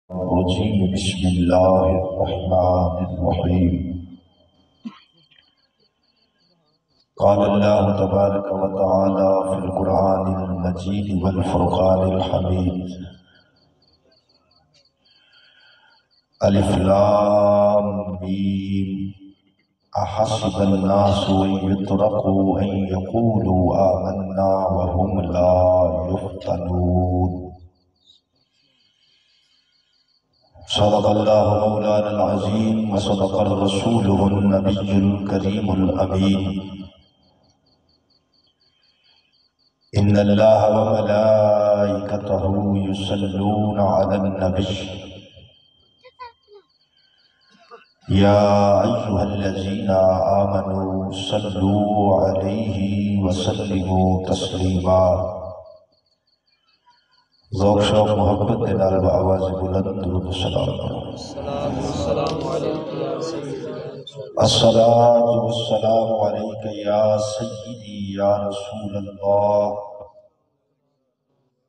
الرجيم بسم الله الرحمن الرحيم قال الله تبارك وتعالى في القرآن المجيد والفرقان الحميد ألف لام ميم أحسب الناس أن يتركوا أن يقولوا آمنا وهم لا يفتنون صدق الله مولانا العظيم وصدق الرسول النبي الكريم الأمين إن الله وملائكته يصلون على النبي يا أيها الذين آمنوا صلوا عليه وسلموا تسليما ذوق شوق محبت دے نال بآواز بلند درود و سلام الصلاة والسلام عليك يا سيدي يا رسول الله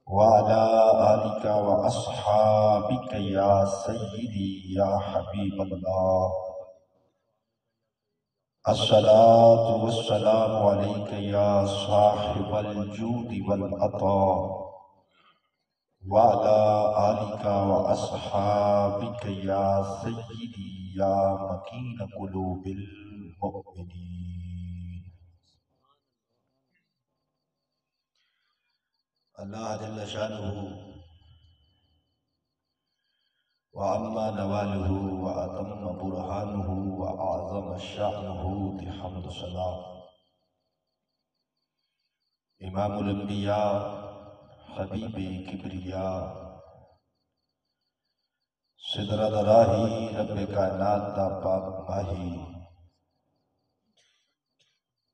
وعلى آلك وأصحابك يا سيدي يا حبيب الله الصلاة والسلام عليك يا صاحب الجود والعطاء وعلى آلك وأصحابك يا سيدي يا مكين قلوب المؤمنين اللہ جل شانہ وعما نواله وأتم برهانه وأعظم شأنه بحمد صلاة امام الانبیاء حبیب کبریا صدرت راہی رب کائنات دا پاک ماہی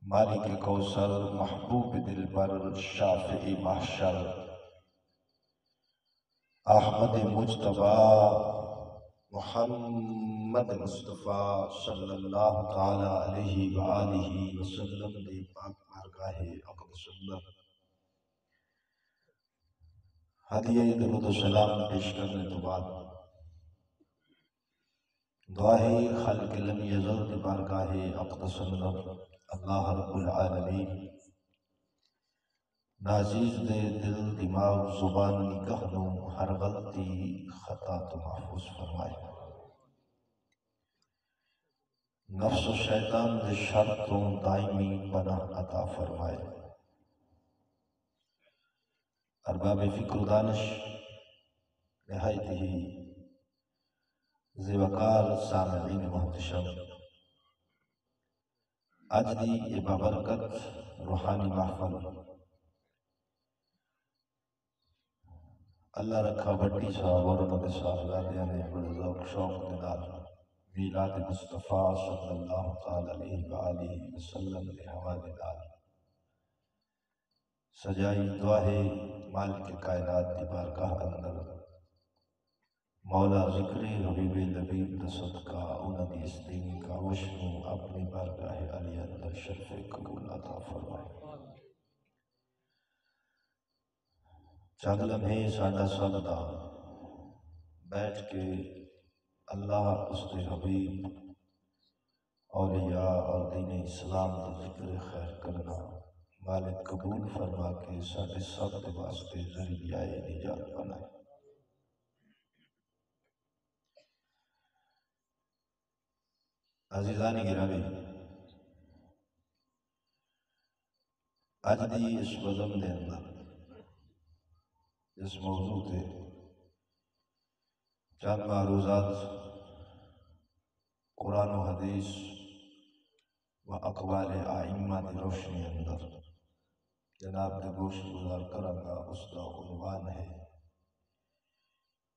مالک کوثر محبوب دلبر شافع محشر احمد مجتبی محمد مصطفیٰ صلی اللہ تعالی علیہ وآلہ وسلم دے پاک بارگاہ اقدس اللہ ہدیہ درود و سلام پیش کرنے تو بعد دعائے خالق لم یزل دی بارگاہ اقدس اللہ رب العالمین ناچیز دے دل دماغ زبان نگہنوں ہر غلطی خطا تو محفوظ فرمائے نفس و شیطان دے شرطوں دائمی پناہ عطا فرمائے ارباب فکر و دانش نہایت ہی زیوکار سامعین محتشم آج دی یہ بابرکت روحانی محفل اللہ رکھا بٹی صاحب اور انہوں نے صاحبزادیاں نے بڑے ذوق شوق دنال میلاد مصطفیٰ صلی اللہ تعالی علیہ وآلہ وسلم کے حوالے دال سجائی دعائے مالک کائنات دی بارگاہ اندر مولا ذکر حبیب لبیب دا صدقہ انہوں نے اس دینی کا وشنو اپنی بارگاہ علی اندر شرف قبول عطا فرمائے چند لمحے ساڈا سب دا بیٹھ کے اللہ اس دے حبیب اولیاء اور دین اسلام دا ذکر خیر کرنا مالک قبول فرما کے ساڈے سب دے واسطے ذریعہ نجات بنائے عزیزانی گرامی اج دی اس وزم دے اندر اس موضوع تے چند معروضات قرآن و حدیث و اقوال آئمہ دی روشنی اندر جناب دے گوشت گزار کرنگا اس کا عنوان ہے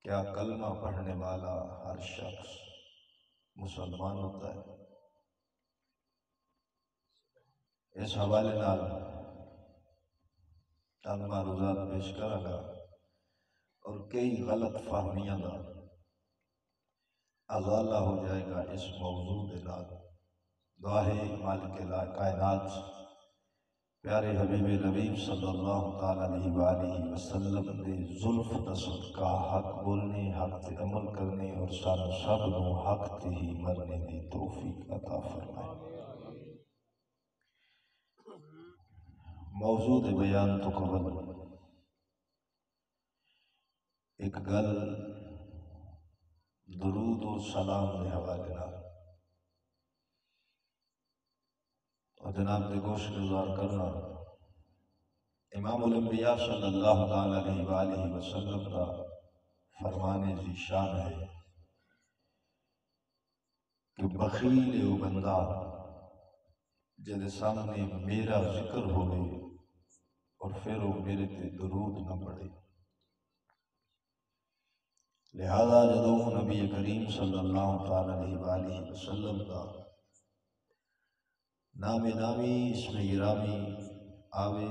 کیا کلمہ پڑھنے والا ہر شخص مسلمان ہوتا ہے اس حوالے نال چند معروضات پیش کرنگا اور کئی غلط فہمیاں دا ازالہ ہو جائے گا اس موضوع دے نال دعائے مالک کائنات پیارے حبیب نبی صلی اللہ تعالی علیہ وآلہ وسلم دے زلف دا صدقہ حق بولنے، حق تے عمل کرنے اور سانو سب نو حق تے ہی مرنے دی توفیق عطا فرمائے۔ موضوع دے بیان تو قبل ایک گل درود و سلام دے حوالے نال اور جناب دے گوش گزار کرنا امام الانبیاء صلی اللہ تعالی علیہ وآلہ وسلم کا فرمان ذی شان ہے کہ بخیل او بندہ جدے سامنے میرا ذکر ہوئے اور پھر وہ میرے تے درود نہ پڑے۔ لہذا جدوں نبی کریم صلی اللہ تعالی علیہ وآلہ وسلم کا نام نامی اسم گرامی آوے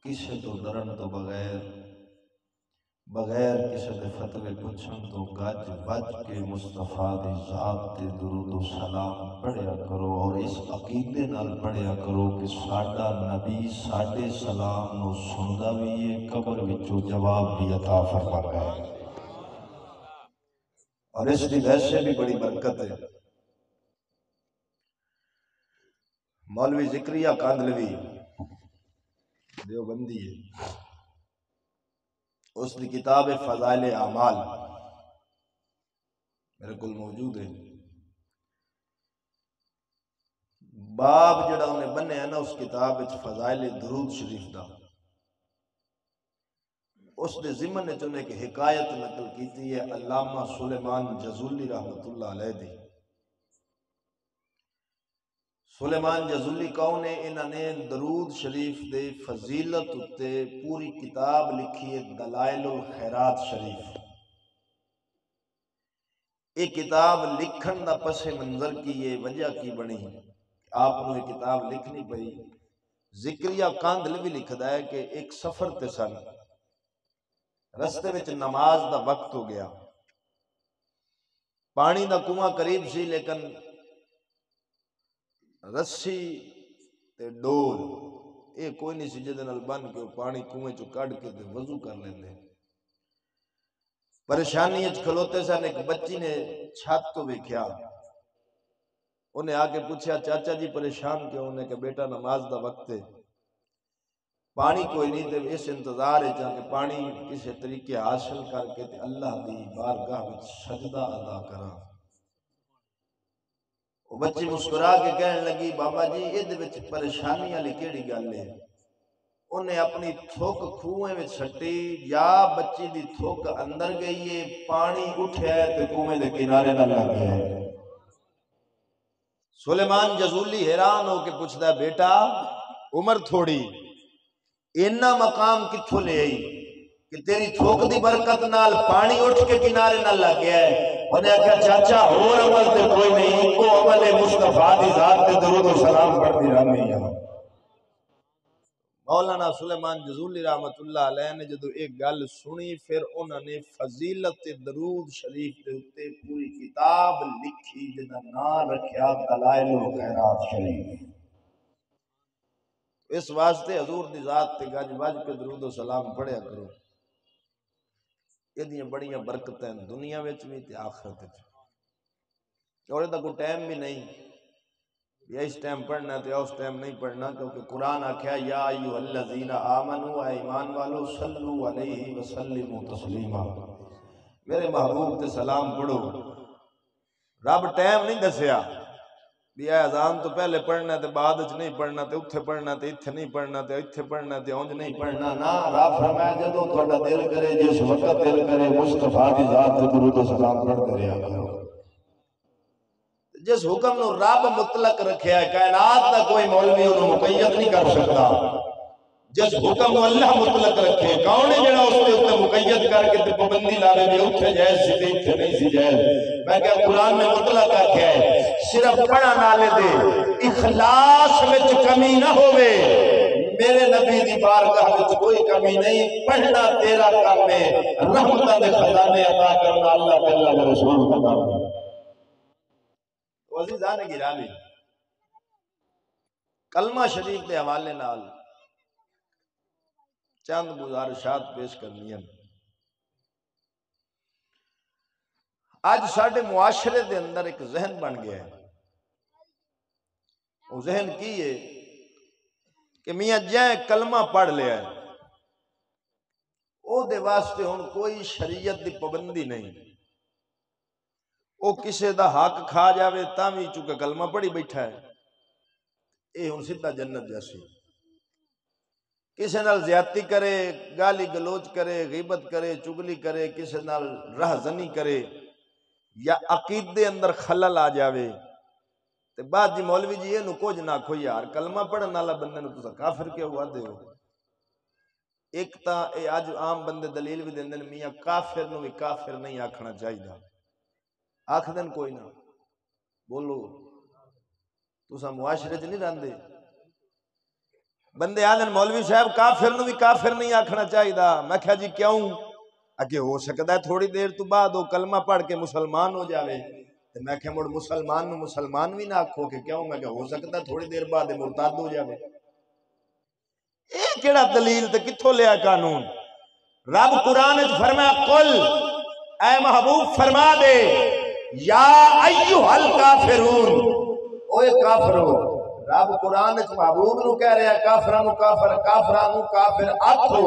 کسے تو درن تو بغیر کسے دے فتوے پچھن تو گج بج کے مصطفیٰ دی ذات تے درود و سلام پڑھیا کرو اور اس عقیدے نال پڑھیا کرو کہ ساڈا نبی ساڈے سلام نو سندا بھی ہے، قبر وچوں جواب بھی عطا فرماندا ہے، اور اس دی ویسے بھی بڑی برکت ہے۔ مولوی ذکریہ کاندھلوی دیوبندی ہے، اس کی کتاب فضائل اعمال میرے کول موجود ہے۔ باب جڑا انہیں بنے ہے نا اس کتاب وچ فضائل درود شریف دا، اس نے ضمن نے چنے کہ حکایت نقل کیتی ہے علامہ سلیمان جزولی رحمت اللہ علیہ دی۔ سلیمان جزولی کون ہے؟ انہوں نے درود شریف دے فضیلت اتے پوری کتاب لکھی ہے، دلائل الخیرات شریف۔ یہ کتاب لکھن دا پس منظر کی یہ وجہ کی بنی آپ نے یہ کتاب لکھنی پئی۔ ذکریہ کاندھلوی لکھدا ہے کہ ایک سفر تے سن، رستے وچ نماز دا وقت ہو گیا، پانی دا کنواں قریب سی لیکن رسی تے ڈول اے کوئی نہیں سی جدے نال بن کے پانی کنویں چوں کڈ کے تے وضو کر لیندے۔ پریشانی وچ کھلوتے سن، ایک بچی نے چھت تو ویکھیا، انہیں آ کے پوچھا چاچا جی پریشان کیوں؟ انہیں کہ بیٹا نماز دا وقت ہے، پانی کوئی نہیں تے اس انتظار ہے جا کہ پانی کسی طریقے حاصل کر کے تے اللہ دی بارگاہ وچ سجدہ ادا کراں۔ وہ بچی مسکرا کے کہنے لگی بابا جی یہ وچ پریشانی والی کیڑی گل ہے؟ انہیں اپنی تھوک کھوئے وچ سٹی، یا بچی دی تھوک اندر گئی ہے، پانی اٹھیا ہے تے کنویں دے کنارے نہ لگ گیا ہے۔ سلیمان جزولی حیران ہو کے پوچھدا ہے بیٹا عمر تھوڑی اینا مقام کتھوں لے آئی کہ تیری تھوک دی برکت نال پانی اٹھ کے کنارے نہ لگ گیا ہے؟ انہیں کہا چاچا اور عمل تے کوئی نہیں، وہ عمل مصطفیٰ دی ذات تے درود و سلام پڑھتی رہنی ہے۔ مولانا سلیمان جزولی رحمت اللہ علیہ نے جدو ایک گل سنی، پھر انہوں نے فضیلت درود شریف دے اتے پوری کتاب لکھی جدا نام رکھیا دلائل الخیرات شریف۔ اس واسطے حضور دی ذات تے گج بج کے درود و سلام پڑھیا کرو، یہ دیاں بڑیاں برکتیں دنیا وچ بھی تے آخرت وچ۔ اور یہ کوئی ٹائم بھی نہیں یا اس ٹائم پڑھنا تے اس ٹائم نہیں پڑھنا، کیونکہ قرآن آکھیا یا ایھا الذین آمنوا اے ایمان والو صلو علیہ وسلموا تسلیما، میرے محبوب تے سلام پڑھو۔ رب ٹائم نہیں دسیا بھی اے اذان تو پہلے پڑھنا تے بعد وچ نہیں پڑھنا تے اتھے پڑھنا تے اتھے نہیں پڑھنا تے اتھے پڑھنا تے اونج نہیں پڑھنا، نا رب فرمایا جدوں تہاڈا دل کرے، جس وقت دل کرے مصطفیٰ دی ذات تے درود و سلام پڑھتے رہیا کرو۔ جس حکم نو رب مطلق رکھیا ہے، کائنات دا کوئی مولوی انہوں مقید نہیں کر سکتا۔ جس حکم نو اللہ مطلق رکھے، کون ہے جڑا اس کے اوپر مقید کر کے تے پابندی لاوے بھی اتھے جائز سی تے اتھے نہیں سی جائز؟ میں کہ قرآن میں مطلق رکھیا ہے، صرف پڑھن والے دے اخلاص وچ کمی نہ ہوے، میرے نبی دی بارگاہ وچ کوئی کمی نہیں، پڑھنا تیرا کام ہے، رحمتاں دے خزانے عطا کرنا اللہ تے اللہ دے رسول کا کام ہے۔ عزیزان گرامی، کلمہ شریف کے حوالے نال چند گزارشات پیش کرنی ہیں۔ آج ساڈے معاشرے دے اندر ایک ذہن بن گیا ہے، وہ ذہن کی ہے کہ میاں جائیں کلمہ پڑھ لیا ہے او دے واسطے ہن کوئی شریعت دی پابندی نہیں، او کسے دا حق کھا جاوے تاں وی چونکہ کلمہ پڑھی بیٹھا ہے، اے ہن سیدھا جنت جیسی۔ کسے نال زیادتی کرے، گالی گلوچ کرے، غیبت کرے، چگلی کرے، کسے نال رہزنی کرے یا عقیدے اندر خلل آ جاوے تے بعد جی مولوی جی یہ نو کچھ نہ کھو یار کلمہ پڑھن والا بندے نو تسا کافر کیوں ہوا دے ہو۔ ایک تاں اے اج عام بندے دلیل بھی دیندے میاں کافر نو بھی کافر نہیں آکھنا چاہیے، آکھ دین کوئی نہ بولو تسا معاشرے چ نہیں رہندے، بندے آدھن مولوی صاحب کافر نو بھی کافر نہیں آکھنا چاہیے، میں کہا جی کیوں؟ اگے ہو سکتا ہے تھوڑی دیر تو بعد وہ کلمہ پڑھ کے مسلمان ہو جاوے، میں کہ مڑ مسلمان نو مسلمان بھی نہ آکھو کہ کیوں؟ میں کہ ہو سکتا ہے تھوڑی دیر بعد مرتد ہو جاوے۔ اے کیڑا دلیل تے کتھوں لیا قانون؟ رب قرآن وچ فرمایا قل اے محبوب فرما دے یا ایھا الکافرون، اوے کافرو، رب قرآن وچ محبوب نو کہہ رہا ہے کافراں نو کافر، کافراں نو کافر آکھو،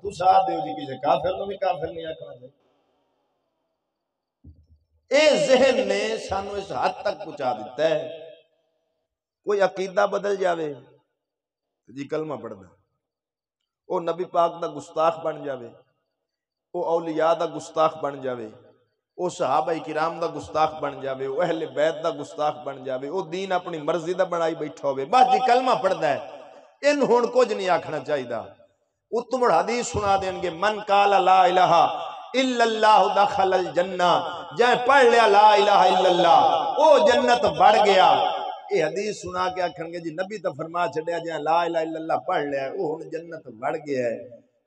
تسا دیو جی کسے کافر نو بھی کافر نہیں آکھنا چاہیے۔ اے ذہن نے سانو اس حد تک پہنچا دیتا ہے، کوئی عقیدہ بدل جاوے جی کلمہ پڑھ دا، او نبی پاک دا گستاخ بن جاوے، او اولیاء دا گستاخ بن جاوے، او صحابہ کرام دا گستاخ بن جاوے، او اہل بیت دا گستاخ بن جاوے، او دین اپنی مرضی دا بنائی بیٹھا ہوئے، بس جی کلمہ پڑھ دا ہے، ان ہون کچھ نہیں آکھنا چاہیے دا۔ اتمڑ حدیث سنا دیں گے من قال لا الہ الا اللہ دخل الجنہ، جائیں پڑھ لیا لا الہ الا اللہ او جنت بڑھ گیا۔ اے حدیث سنا کے آکھن گے جی نبی تو فرما چھڑیا جائیں لا الہ الا اللہ پڑھ لیا او ہن جنت بڑھ گیا ہے،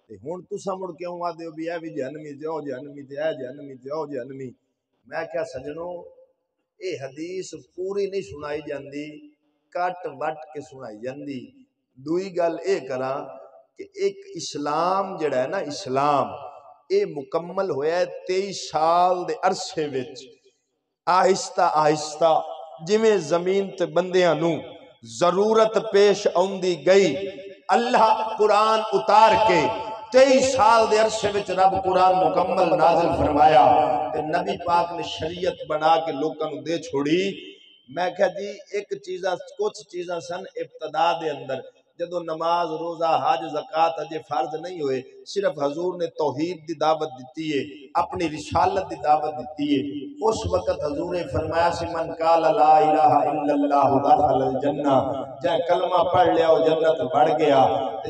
تے ہن تساں مڑ کیوں آدے ہو بھی اے بھی جہنمی تے او جہنمی تے اے جہنمی تے او جہنمی۔ میں کیا سجنوں اے حدیث پوری نہیں سنائی جاندی، کٹ وٹ کے سنائی جاندی۔ دوئی گل اے کراں کہ ایک اسلام جڑا ہے نا اسلام اے مکمل ہویا ہے 23 سال دے عرصے وچ، آہستہ آہستہ جویں زمین تے بندیاں نو ضرورت پیش آندی گئی، اللہ قرآن اتار کے 23 سال دے عرصے وچ رب قرآن مکمل نازل فرمایا تے نبی پاک نے شریعت بنا کے لوکاں نو دے چھوڑی۔ میں کہا جی ایک چیزاں کچھ چیزاں سن ابتدا دے اندر جدو نماز روزہ حج زکوٰۃ اجے فرض نہیں ہوئے، صرف حضور نے توحید دی دعوت دیتی ہے، اپنی رسالت دی دعوت دیتی ہے، اس وقت حضور نے فرمایا سی من قال لا الہ الا اللہ دخل الجنہ، جائے کلمہ پڑھ لیا وہ جنت بڑھ گیا۔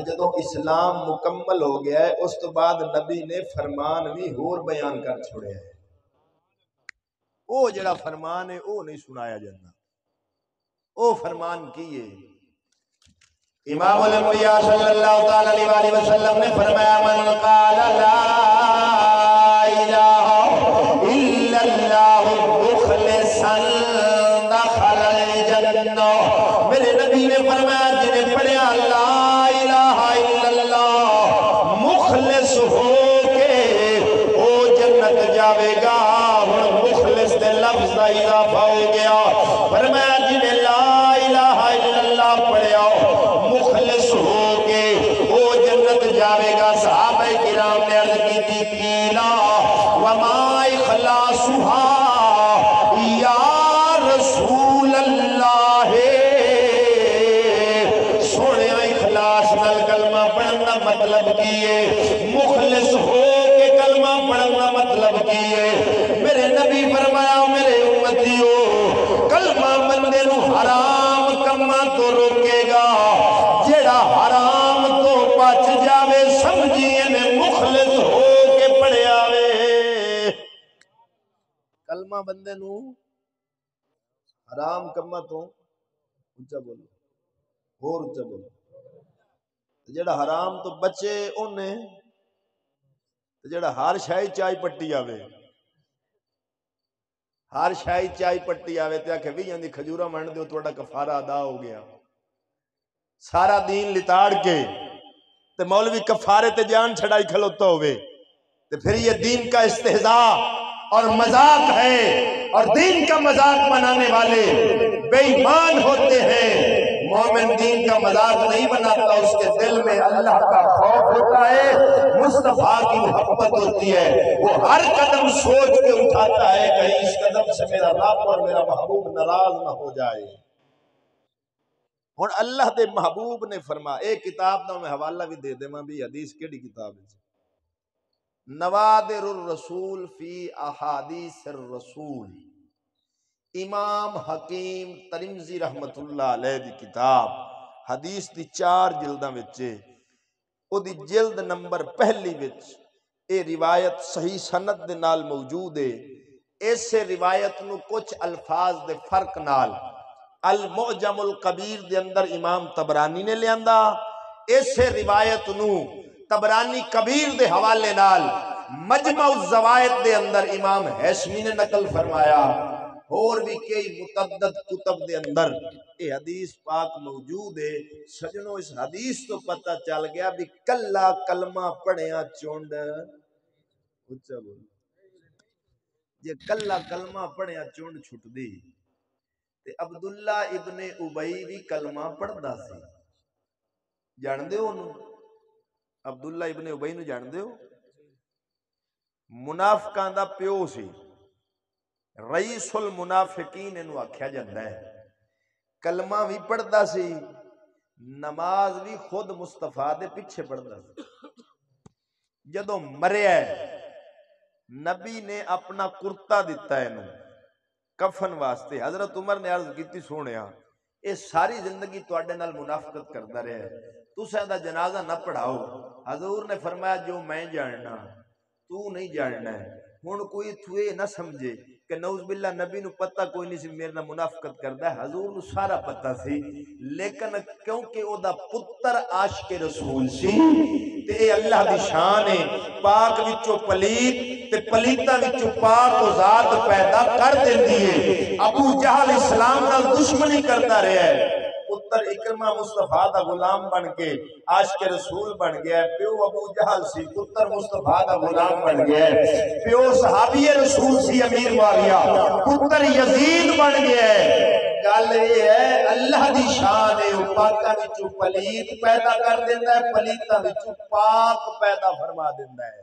جدو اسلام مکمل ہو گیا ہے اس تو بعد نبی نے فرمان بھی ہور بیان کر چھوڑے ہے، او جڑا فرمان ہے او نہیں سنایا جاتا، او فرمان کی ہے؟ امام الانبیاء صلی اللہ تعالی علیہ وسلم نے فرمایا من قال لا الہ الا اللہ مخلصا دخل الجنہ، میرے نبی نے فرمایا جنہیں پڑھیا لا الہ الا اللہ مخلص ہو کے وہ جنت جاوے گا۔ مخلص دے لفظ دا اضافہ ہو گیا، فرمایا جنہیں لا الہ الا اللہ پڑھیا مخلص ہو کے وہ جنت جاوے گا۔ صحابہ کرام نے عرض کی تھی قیلا وما اخلاصھا یا رسول اللہ، سونے اخلاص نال کلمہ پڑھنا مطلب کیے، مخلص ہو کے کلمہ پڑھنا مطلب کیے۔ میرے نبی فرمایا میرے امتیو کلمہ بندے نو حرام کما تو روکے گا، جیڑا حرام تو بچ جاوے سمجھیے نے مخلص ہو کے پڑھے آوے۔ کلمہ بندے نو حرام کما تو اونچا بولو اور اونچا بولو، جیڑا حرام تو بچے اونے، جیڑا ہر شاہی چائے پٹی آوے، ہر شاہی چائے پٹی آوے تے آکھے بھی جاندی کھجورا منڈ دیو توڑا کفارہ ادا ہو گیا، سارا دین لتاڑ کے تے مولوی کفارے تے جان چھڑائی کھلوتا ہوئے تے پھر یہ دین کا استہزاء اور مذاق ہے، اور دین کا مذاق بنانے والے بے ایمان ہوتے ہیں۔ مومن دین کا مذاق نہیں بناتا، اس کے دل میں اللہ کا خوف ہوتا ہے، مصطفیٰ کی محبت ہوتی ہے، وہ ہر قدم سوچ کے اٹھاتا ہے کہیں اس قدم سے میرا رب اور میرا محبوب ناراض نہ ہو جائے۔ اور اللہ دے محبوب نے فرمایا، ایک کتاب دا میں حوالہ بھی دے دے ماں بھی حدیث کیڑی کتاب ہے، نوادر الرسول فی احادیث الرسول، امام حکیم ترمذی رحمت اللہ علیہ دی کتاب، حدیث دی 4 جلداں وچے، او دی جلد نمبر پہلی وچ اے روایت صحیح سند دے نال موجود ہے۔ اس روایت نو کچھ الفاظ دے فرق نال المعجم الکبیر دے اندر امام طبرانی نے لیاندا، اس روایت نو طبرانی کبیر دے حوالے نال مجمع الزوائد دے اندر امام ہیثمی نے نقل فرمایا، اور بھی کئی متعدد کتب دے اندر یہ حدیث پاک موجود ہے۔ سجنوں اس حدیث تو پتہ چل گیا بھی کلا کلمہ پڑھیا چونڈ اچھا بول جے کلا کلمہ پڑھیا چونڈ چھٹ دی تے عبداللہ ابن ابی بھی کلمہ پڑھدا سی، جان دیو انہوں عبداللہ ابن ابی نو جان دیو، منافقاں دا پیو سی، رئیس المنافقین انہوں آکھیا جاندہ ہے، کلمہ بھی پڑھدا سی، نماز بھی خود مصطفیٰ دے پیچھے پڑھدا سی۔ جدو مریا ہے نبی نے اپنا کرتا دیتا ہے انہوں کفن واسطے، حضرت عمر نے عرض کیتی سونیا اے ساری زندگی تواڈے نال منافقت کردا رہا ہے، تساں دا جنازہ نہ پڑھاؤ۔ حضور نے فرمایا جو میں جاننا تو نہیں جاننا ہے۔ ہن کوئی تھوئے نہ سمجھے کہ نعوذ باللہ نبی نو پتہ کوئی نہیں سی میرے نال منافقت کردا ہے، حضور نو سارا پتہ سی، لیکن کیونکہ او دا پتر عاشق رسول سی تے اے اللہ دی شان ہے، پاک وچوں پلیت تے پلیتاں وچوں پاک و ذات پیدا کر دیندی ہے۔ ابو جہل اسلام نال دشمنی کرتا رہا ہے، پتر اکرمہ مصطفیٰ دا غلام بن کے عاشق رسول بن گیا ہے، پیو ابو جہل سی، پتر مصطفیٰ دا غلام بن گیا ہے، پیو صحابی رسول سی امیر معاویہ، پتر یزید بن گیا ہے۔ گل یہ ہے اللہ دی شان ہے، وہ پاکاں وچوں پلیت پیدا کر دیندا ہے، پلیتاں وچوں پاک پیدا فرما دیندا ہے۔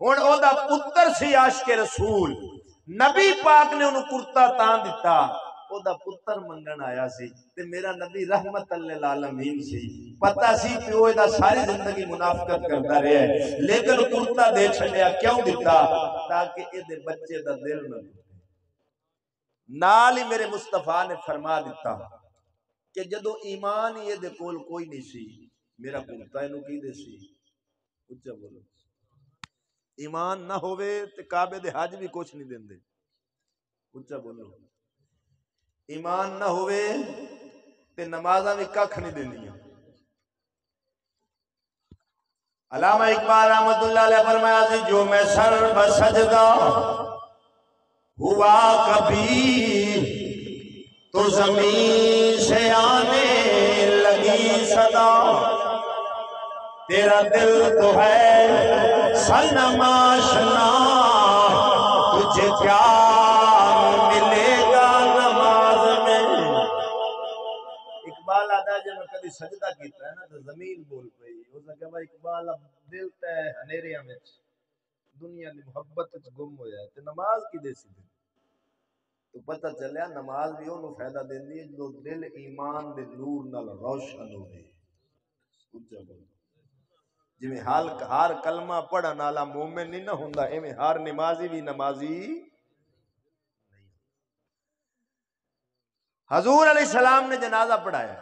ہن او دا پتر سی عاشق رسول، نبی پاک نے انہوں کرتا تاں دیتا، او دا پتر منگن آیا سی تے میرا نبی رحمت للعالمین سی، پتہ سی پیو دا ساری زندگی منافقت کرتا رہے ہے، لیکن کرتا دے چھڑیا کیوں دیتا تاکہ اے دے بچے دا دل نہ دے۔ نال ہی میرے مصطفیٰ نے فرما دیتا کہ جدو ایمان یہ دے کول کوئی نہیں سی، میرا کرتا انہوں کی دے سی، اچھا بولو ایمان نہ ہوئے تے کعبے دے حج بھی کچھ نہیں دیں دے، اچھا بولو ایمان نہ ہوئے تے نمازہ بھی ککھ نہیں دیں دیا۔ علامہ اقبال رحمت اللہ علیہ فرمایا سی جو میں سر بسجدہ ہوا کبھی تو زمین سے آنے لگی صدا، تیرا دل تو ہے صنم آشنا، تجھے کیا ملے گا نماز میں۔ اقبال آدھا جب میں کدھی سجدہ کیتا ہے نا تو زمین بول پئی، اس نے کہا اقبال اب دل تے ہنیریاں میں دنیا دی محبت گم ہو جائے تو نماز کی دے سی دے، تو پتہ چلیا نماز بھی انہوں فائدہ دین دی جو دل ایمان دے نور نال روشن ہوئے۔ جی میں ہر کلمہ پڑھا نالا مومن نہیں نہ ہوندا، ایویں ہر نمازی بھی نمازی نہیں۔ حضور علیہ السلام نے جنازہ پڑھایا،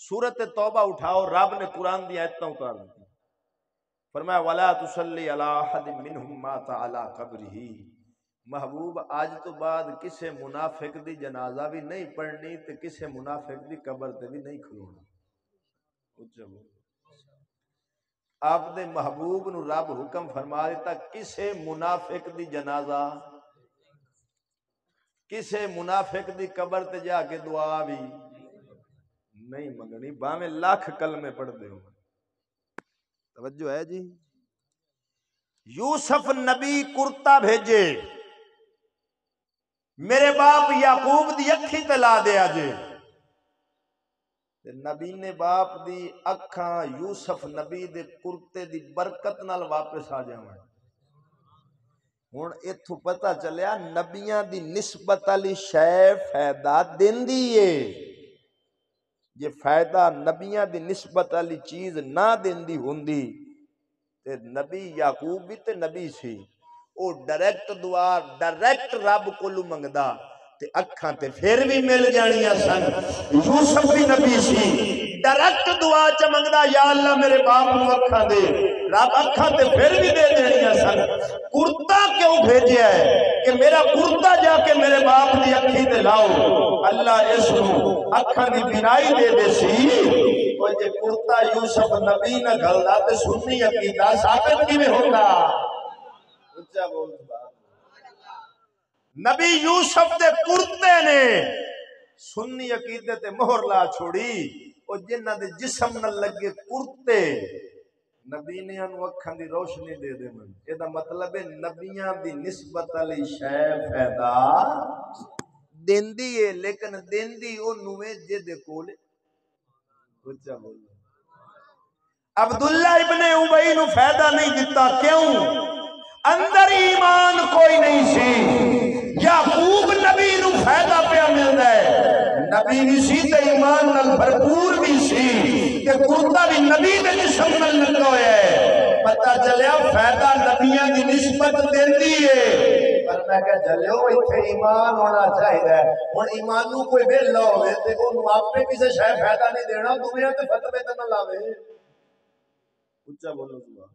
سورۃ توبہ اٹھاؤ، رب نے قرآن دی آیتیں اتار دی، فرمایا وَلَا تُصَلِّ عَلَىٰ أَحَدٍ مِّنْهُمْ مَاتَ عَلَىٰ قَبْرِهِ۔ محبوب آج تو بعد کسے منافق دی جنازہ بھی نہیں پڑھنی تے کسے منافق دی قبر تے بھی نہیں کھلونا۔ آپ دے محبوب نو رب حکم فرما دیتا کسے منافق دی جنازہ، کسے منافق دی قبر تے جا کے دعا بھی نہیں منگنی باویں لاکھ کلمے پڑھ دے ہو. توجہ ہے جی. یوسف نبی کرتا بھیجے میرے باپ یعقوب دی اکھی تے لا دیا جے. نبی نے باپ دی اکھاں یوسف نبی دے کرتے دی برکت نال واپس آ جاویں. ہن ایتھوں پتہ چلیا نبیاں دی نسبت علی شے فائدہ دیندی ہے. جے فائدہ نبیاں دی نسبت علی چیز نہ دیندی ہوندی تے نبی یعقوب بھی تے نبی سی. او ڈائریکٹ دعا ڈائریکٹ رب کولو منگدا تے اکھاں تے پھر بھی مل جانیاں سن. یوسف بھی نبی سی ڈائریکٹ دعا چ منگدا یا اللہ میرے باپ نو اکھاں دے. رب اکھاں تے پھر بھی دے دینیاں سن. کرتا کیوں بھیجیا ہے کہ میرا کرتا جا کے میرے باپ دی اکھی تے لاؤ. اللہ اس نو اکھاں دی بینائی دے دے سی. کوئی جے کرتا یوسف نبی نہ گھلدا تے سنی عقیدہ ثابت کیویں ہوندا. اچھا بول. نبی یوسف دے کرتے نے سنی عقیدے تے مہر لا چھوڑی. او جنہ دے جسم نہ لگے کرتے نبی نے انو اکھاں دی روشنی دے دے. من اے دا مطلب ہے نبیاں دی نسبت علی شے فائدہ دیندی ہے لیکن دیندی اونوں ہے جے دے کول. اچھا بول. عبداللہ ابن ابی نو فائدہ نہیں دیتا کیوں؟ اندر ایمان کوئی نہیں سی. یعقوب نبی نو فائدہ پیا ملدا ہے. نبی بھی سی تے ایمان نال بھرپور بھی سی کہ کرتا بھی نبی دے جسم نال لگا ہویا ہے. پتہ چلیا فائدہ نبیاں دی نسبت دیندی ہے. پر میں کہ چلو ایتھے ایمان ہونا چاہیے. ہن ایمان نو کوئی ویلا ہوے تے اونوں آپے کسے شے فائدہ نہیں دینا. دنیا تے فتوی تے نہ لاوے. اچھا بولو سبحان.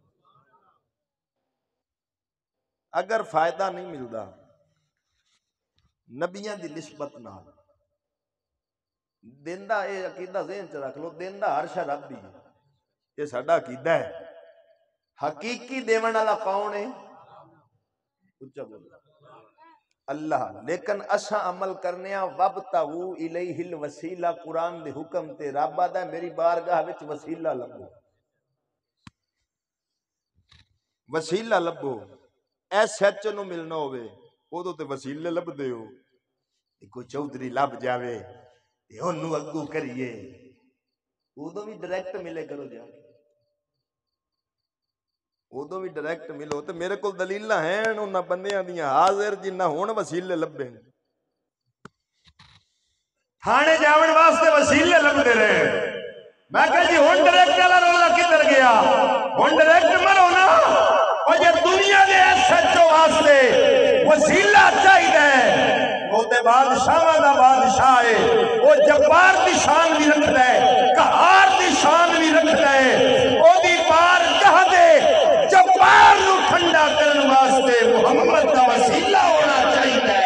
اگر فائدہ نہیں ملدا نبیاں دی نسبت نال دیندا اے عقیدہ ذہن چ رکھ لو دیندا ہر شے رب ہی ہے. یہ ساڈا عقیدہ ہے. حقیقی دیون والا کون ہے؟ اچھا بولو اللہ. لیکن اساں عمل کرنے ہاں وابتغوا الیہ الوسیلہ. قرآن دے حکم تے رب آدا میری بارگاہ وچ وسیلہ لبو. وسیلہ لبو. ایس ایچ نو ملنا ہوئے ادو تے وسیلے لب دے ہو. کوئی چودھری لب جاوے تے اونوں اگوں کریے ادو بھی ڈائریکٹ ملے کرو جا کے. ادو بھی ڈائریکٹ ملو. تے میرے کول دلیلاں ہیں انہاں بندیاں دیاں حاضر جنہ ہون وسیلے لبے. تھانے جاون واسطے وسیلے لبدے رہے. میں کہا جی ہن ڈائریکٹ والا رولا کدھر گیا؟ ہن ڈائریکٹ مرو نا. اور یہ دنیا دے ایس ایچ او واسطے وسیلہ چاہیے. وہ تے بادشاہاں دا بادشاہ ہے. وہ جبار دی شان بھی رکھدا ہے قہار دی شان بھی رکھدا ہے. او دی بار کہہ دے جبار نو ٹھنڈا کرن واسطے محمد دا وسیلہ ہونا چاہیے.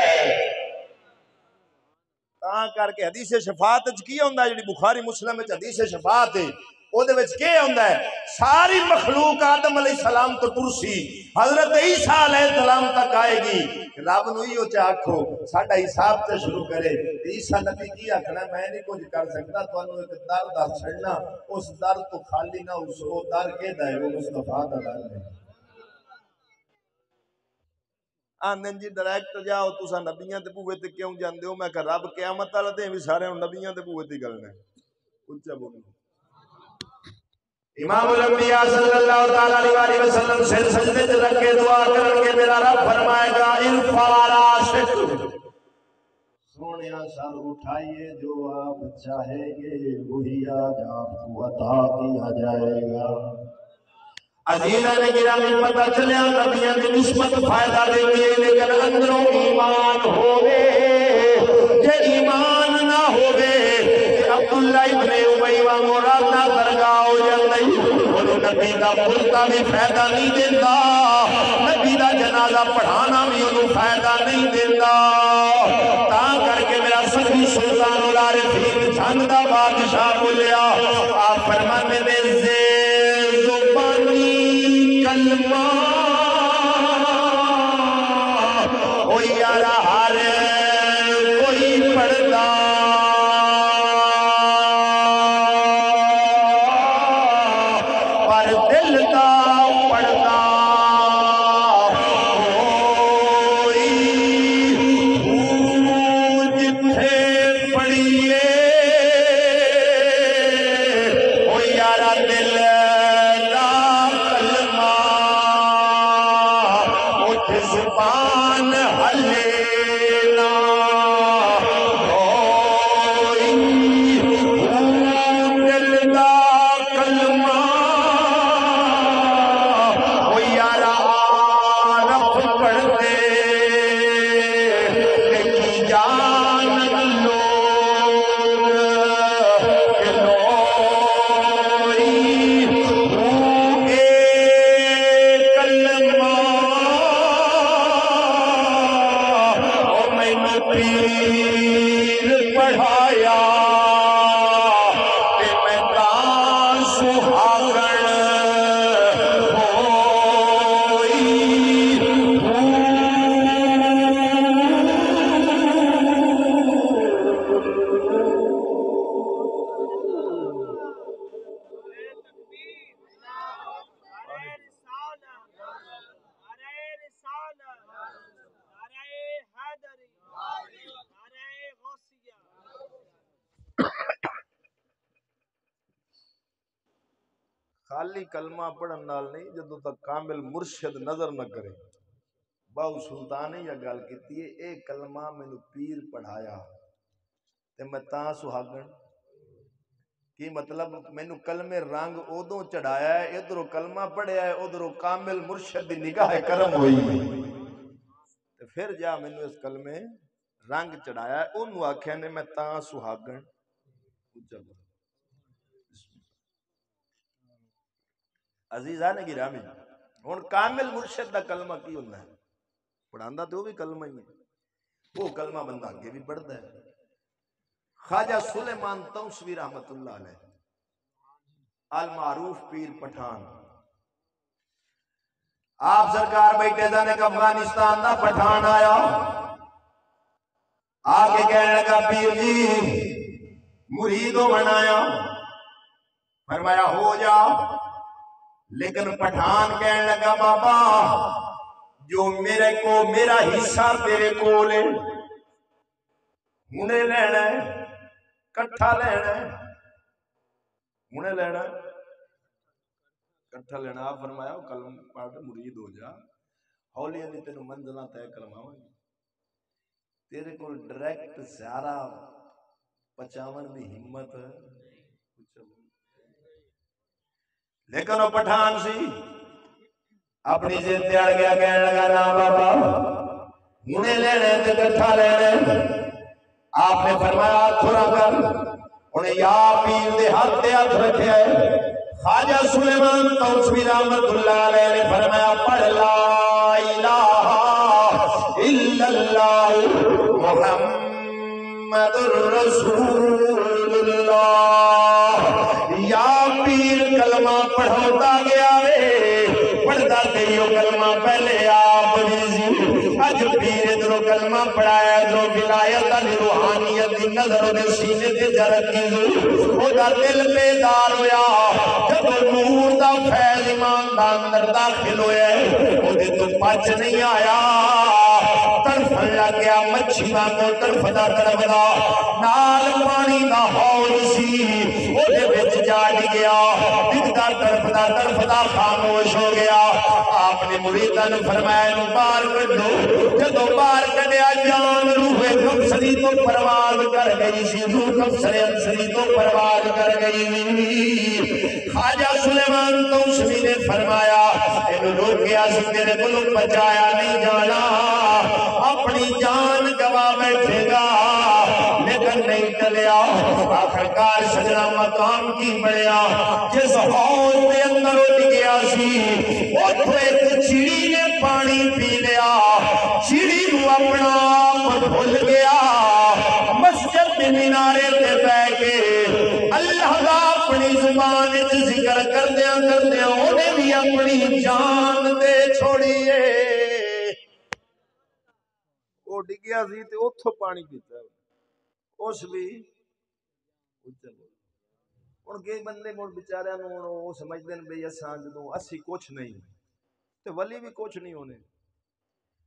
تاں کر کے حدیث شفاعت وچ کی ہوندا جڑی بخاری مسلم وچ حدیث شفاعت ہے او دے وچ کی ہوندا ہے؟ ساری مخلوق آدم علیہ السلام تو ٹرسی حضرت عیسیٰ علیہ السلام تک آئے گی. رب نو ہی چ آکھو ساڈا حساب تے شروع کرے. عیسیٰ نبی کی آکھنا میں نہیں کچھ کر سکتا تانوں ایک در دس چھڑنا. اس در تو خالی نہ اس او در کے دا ہے وہ مصطفیٰ دا در ہے. آندن جی ڈائریکٹ جاؤ تساں نبیاں دے بوئے تے کیوں جاندے ہو؟ میں کہ رب قیامت والے دن بھی سارے نبیاں دے بوئے تے گلنا ہے. اچھا بولو. امام الانبیاء صلی اللہ تعالیٰ علیہ وسلم سر سجدے تے رکھ کے دعا کرن کے میرا رب فرمائے گا ارفع راسک. سونیا سر اٹھائیے جو آپ چاہیں گے وہی آج آپ کو عطا کیا جائے گا. عزیزاں نے گرامی پتہ چلیا نبیاں دی نسبت فائدہ دیتی ہے لیکن اندروں ایمان ہوئے. یہ ایمان نہ ہوئے کہ عبداللہ ابن ابی وانگو راتنا درگاہ ہو جاندی. وہ نبی دا بولتا بھی فائدہ نہیں دیتا. نبی دا جنازہ پڑھانا بھی انہوں فائدہ نہیں دیتا. تاں کر کے میرا سخی سلطان العارفین جھنگ دا بادشاہ بولیا. آپ فرمانے میں کلمہ او یارا ہر کوئی پڑھدا جان ہلینا خالی کلمہ پڑھن نال نہیں، جدوں تک کامل مرشد نظر نہ کرے. باؤ سلطان نے یہ گل کیتی ہے، اے کلمہ مینوں پیر پڑھایا تے میں تاں سہاگن. کی مطلب مینوں کلمے رنگ ادوں چڑھایا ہے، ادھروں کلمہ پڑھیا ہے، ادھروں کامل مرشد دی نگاہ کرم ہوئی تے پھر جا مینوں اس کلمے رنگ چڑھایا ہے، اونوں آکھیا نے میں تاں سہاگن. عزیزان گرامی، ہن کامل مرشد دا کلمہ کی ہوندا ہے؟ پڑھاندا تو وہ بھی کلمہ ہی ہے، وہ کلمہ بندہ اگے بھی پڑھدا ہے. خواجہ سلیمان توسوی رحمت اللہ علیہ، المعروف پیر پٹھان، آپ سرکار بیٹھے تھے کہ افغانستان دا پٹھان آیا، آگے کہنے لگا پیر جی مریدوں بنایا. فرمایا ہو جا. لیکن پٹھان کہنے لگا بابا جو میرے کو میرا حصہ تیرے کو لے، ہنے لینا ہے، کٹھا لینا ہے، ہنے لینا ہے، کٹھا لینا. آپ فرمایا کلم پڑھ مرید ہو جا، ہولی ہولی تینوں منزلہ طے کرواواں گے. تیرے کو ڈائریکٹ زیارہ پچاون دی ہمت. لیکن وہ پٹھان سی اپنی ضد تے اڑ گیا، کہنے لگا نا بابا ہنے لینے تے کٹھا لینے. آپ نے فرمایا تھوڑا کر، انہیں یا پیر دے ہاتھ تے ہاتھ رکھے ہے. خواجہ سلیمان توسوی رحمت اللہ علیہ نے فرمایا پڑھ لا الہ الا اللہ محمد رسول اللہ. یا پیر کلمہ پڑھوتا گیا ہے، پڑھتا تیو کلمہ پہلے آپ بھی اج پیر ادھروں کلمہ پڑھایا، ادھروں ولایت علی روحانیت دی نظر دے سینے تے جرکی او دا دل بیدار ہویا. جب نور دا فیض ایمان دا اندر داخل ہویا ہے، او دے تو پچ نہیں آیا، تڑفن لگ گیا، مچھیاں کو تڑفدا تڑفدا نال پانی دا حوض سی او دے وچ جا ڈگیا، ڈگدا تڑفدا تڑفدا خاموش ہو گیا. آپ نے مریداں نوں فرمایا نو باہر کڈو. جدوں باہر کڈیا جان روح کفسری تو پرواز کر گئی سی، روح کفسر انسری تو پرواز کر گئی. خواجہ سلیمان توسوی نے فرمایا اینو روکیا سی، تیرے کولوں بچایا نہیں جانا، اپنی جان گوا بیٹھے گا. لیکن نہیں ٹلیا. آخرکار سجنا مقام کی بڑھیا، جس حوض کے اندر اٹھ گیا سی اتھوں ایک چڑی نے پانی پی لیا. چڑی نو اپنا آپ بھول گیا، مسجد کے مینارے تے بیٹھ کے اللہ دا اپنی زبان وچ ذکر کردیاں کردیاں انہیں بھی اپنی جان دے چھوڑیے. وہ ڈگیا سی تے اتھوں پانی پیتا اس بھی. ہن کئی بندے مڑ بیچاریاں نوں او سمجھدے نے بھئی اساں جدوں اسی کچھ نہیں تے ولی بھی کچھ نہیں ہونے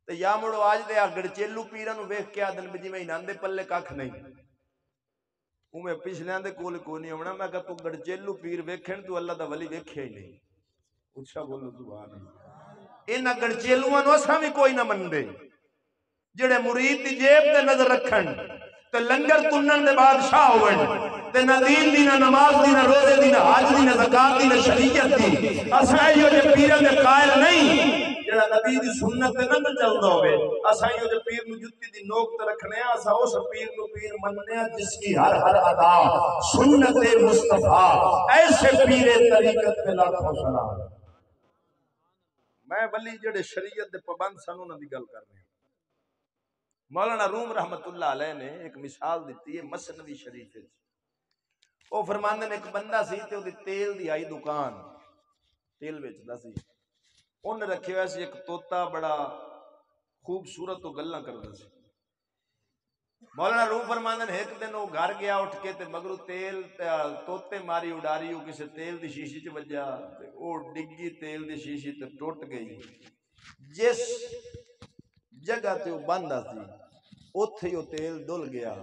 تے یا مڑو آج دے گڑچیلو پیراں نوں ویکھ کے آدن بھی جویں انہاں دے پلے ککھ نہیں، اوویں پچھلیاں دے کول کوئی نہیں ہونا. میں کہ تو گڑچیلو پیر ویکھن تو اللہ دا ولی ویکھیا ہی نہیں. اچھا بولو سبحان اللہ. انہاں گڑچیلواں نوں اساں بھی کوئی نہ مندے، جڑے مرید دی جیب تے نظر رکھن تے لنگر تنن دے بادشاہ ہون تے نہ دین دی نہ نماز دی نہ روزے دی نہ حج دی نہ زکات دی نہ شریعت دی اساں ایو جے پیراں دے قائل نہیں جڑا نبی دی سنت تے نہ چلدا ہوے اساں ایو جے پیر نو جُتی دی نوک تے رکھنے ہاں اساں اس پیر نو پیر مننے ہاں جس کی ہر ہر ادا سنت مصطفیٰ ایسے پیر طریقت پہ لاکھوں سلام میں ولی جڑے شریعت دے پابند سن انہاں دی گل کر رہا ہوں مولانا روم رحمت اللہ علیہ نے ایک مثال دیتی ہے مثنوی شریف وچ او فرماندے نے ایک بندہ سی تے اودی تیل دی آئی دکان تیل ویچدا سی اون رکھیا ہوا سی ایک طوطا بڑا خوبصورت تو گلاں کردا سی مولانا روم فرماندے نے ایک دن وہ گھر گیا اٹھ کے تے مگرو تیل طوطے ماری اڈاری او کسے تیل دی شیشی چ وجا تے او ڈگی تیل دی شیشی تے ٹوٹ گئی جس جگہ تے وہ بندہ سی اوتھے وہ تیل ڈل گیا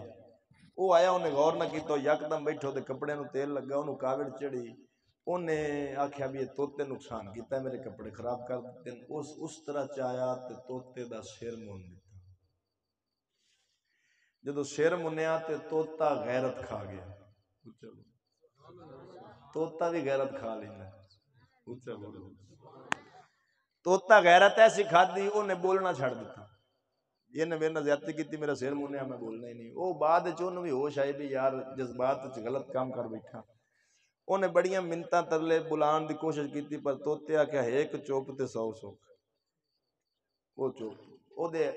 وہ آیا انہیں غور نہ کیتا یکدم بیٹھو تے کپڑے نو تیل لگا انہوں کاوڑ چڑھی انہیں آکھیا بھی یہ طوطے نقصان کیتا ہے میرے کپڑے خراب کر دیتے اس طرح چایا تے طوطے دا سر مون دیتا جدو سر منیا تے طوطا غیرت کھا گیا طوطا بھی غیرت کھا لینا طوطا غیرت ایسی کھا دی انہیں بولنا چھڑ دیتا یہ نے میرے زیادتی کیتی میرا سر منیا میں بولنا ہی نہیں وہ بعد چون بھی ہوش آئے بھی یار جذبات غلط کام کر بیٹھا انہیں بڑیاں منتاں ترلے بلان دی کوشش کیتی پر طوطے آکھیا ایک چوپ تے 100 سوکھ وہ چوپ او دے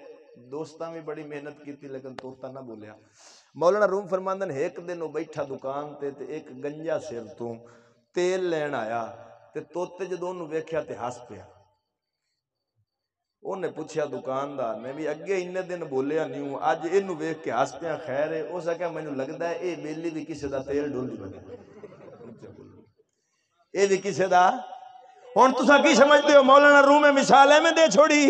دوستاں بھی بڑی محنت کیتی لیکن طوطا نہ بولیا مولانا روم فرماندن ایک دن وہ بیٹھا دکان تے ایک گنجا سر تو تیل لین آیا تے طوطے جدوں انہوں ویکھیا تے ہس پیا انہیں پوچھیا دکاندار نے بھی اگے انہیں دن بولیا نہیں ہوں اج انہوں ویکھ کے ہس پیا خیر ہے اس آکھیا مینوں لگدا ہے اے بیلی بھی کسے دا تیل ڈول دی بنے اے بھی کسے دا ہن تساں کی سمجھدے ہو مولانا روم میں مثال ہے میں دے چھوڑی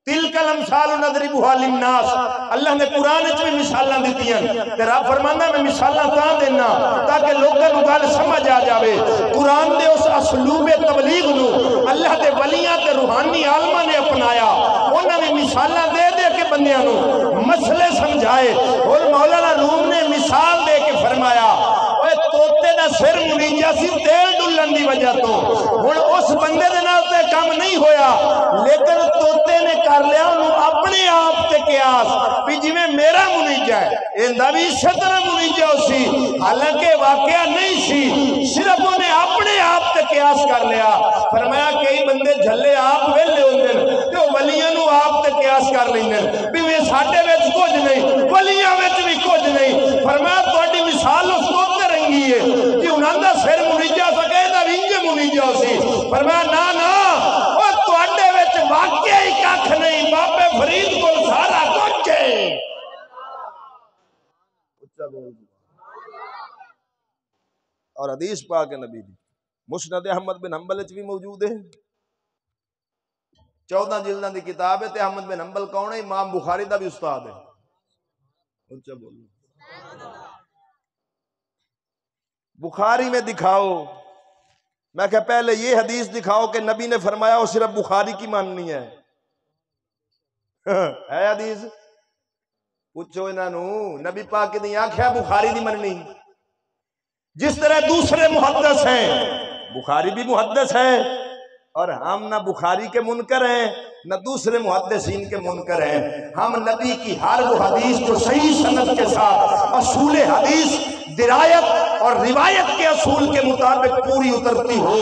تلک الامثال نضربها للناس اللہ نے قرآن وچ بھی مثالاں دتیاں تے رب فرماندا میں مثالاں تاں دینا تاکہ لوکاں نوں گل سمجھ آ جاوے قرآن دے اس اسلوب تبلیغ نو اللہ دے ولیاں تے روحانی عالماں نے اپنایا انہاں نے مثالاں دے دے کے بندیاں نو مسئلے سمجھائے اور مولانا روم نے مثال دے کے فرمایا اوے طوطے دا سر مریجا سی تیل ڈلن دی وجہ تو ہن اس بندے دے نال تے کام نہیں ہویا لیکن طوطے نے کر لیا انہوں اپنے آپ تے قیاس بھی جی میں میرا منیجہ ہے اندہ بھی اسی طرح منیجہ سی حالانکہ واقعہ نہیں سی صرف انہیں اپنے آپ تے قیاس کر لیا فرمایا کئی بندے جھلے آپ ویلے ہوندے کہ ولیاں نو آپ تے قیاس کر لیندے بھی وہ ساڈے وچ کچھ نہیں ولیاں وچ بھی کچھ نہیں فرمایا تہاڈی مثال اس طوطے رنگی ہے کہ انہاں دا سر منیجہ سکے دا وینجے منیجہ سی فرمایا نا نا او تہاڈے وچ واقعہ ہی کھ نہیں بابے فرید کو سارا کچھ ہے اور حدیث پاک نبی دی مسند احمد بن حنبل وچ بھی موجود ہے 14 جلداں دی کتاب ہے تے احمد بن حنبل کون ہے امام بخاری دا بھی استاد ہے اچھا بولو بخاری میں دکھاؤ میں کہ پہلے یہ حدیث دکھاؤ کہ نبی نے فرمایا وہ صرف بخاری کی ماننی ہے حدیث پوچھو انہوں نبی پاک کی نہیں آنکھیں بخاری دی مننی جس طرح دوسرے محدث ہیں بخاری بھی محدث ہے اور ہم نہ بخاری کے منکر ہیں نہ دوسرے محدثین کے منکر ہیں ہم نبی کی ہر وہ حدیث جو صحیح سند کے ساتھ اصول حدیث درایت اور روایت کے اصول کے مطابق پوری اترتی ہو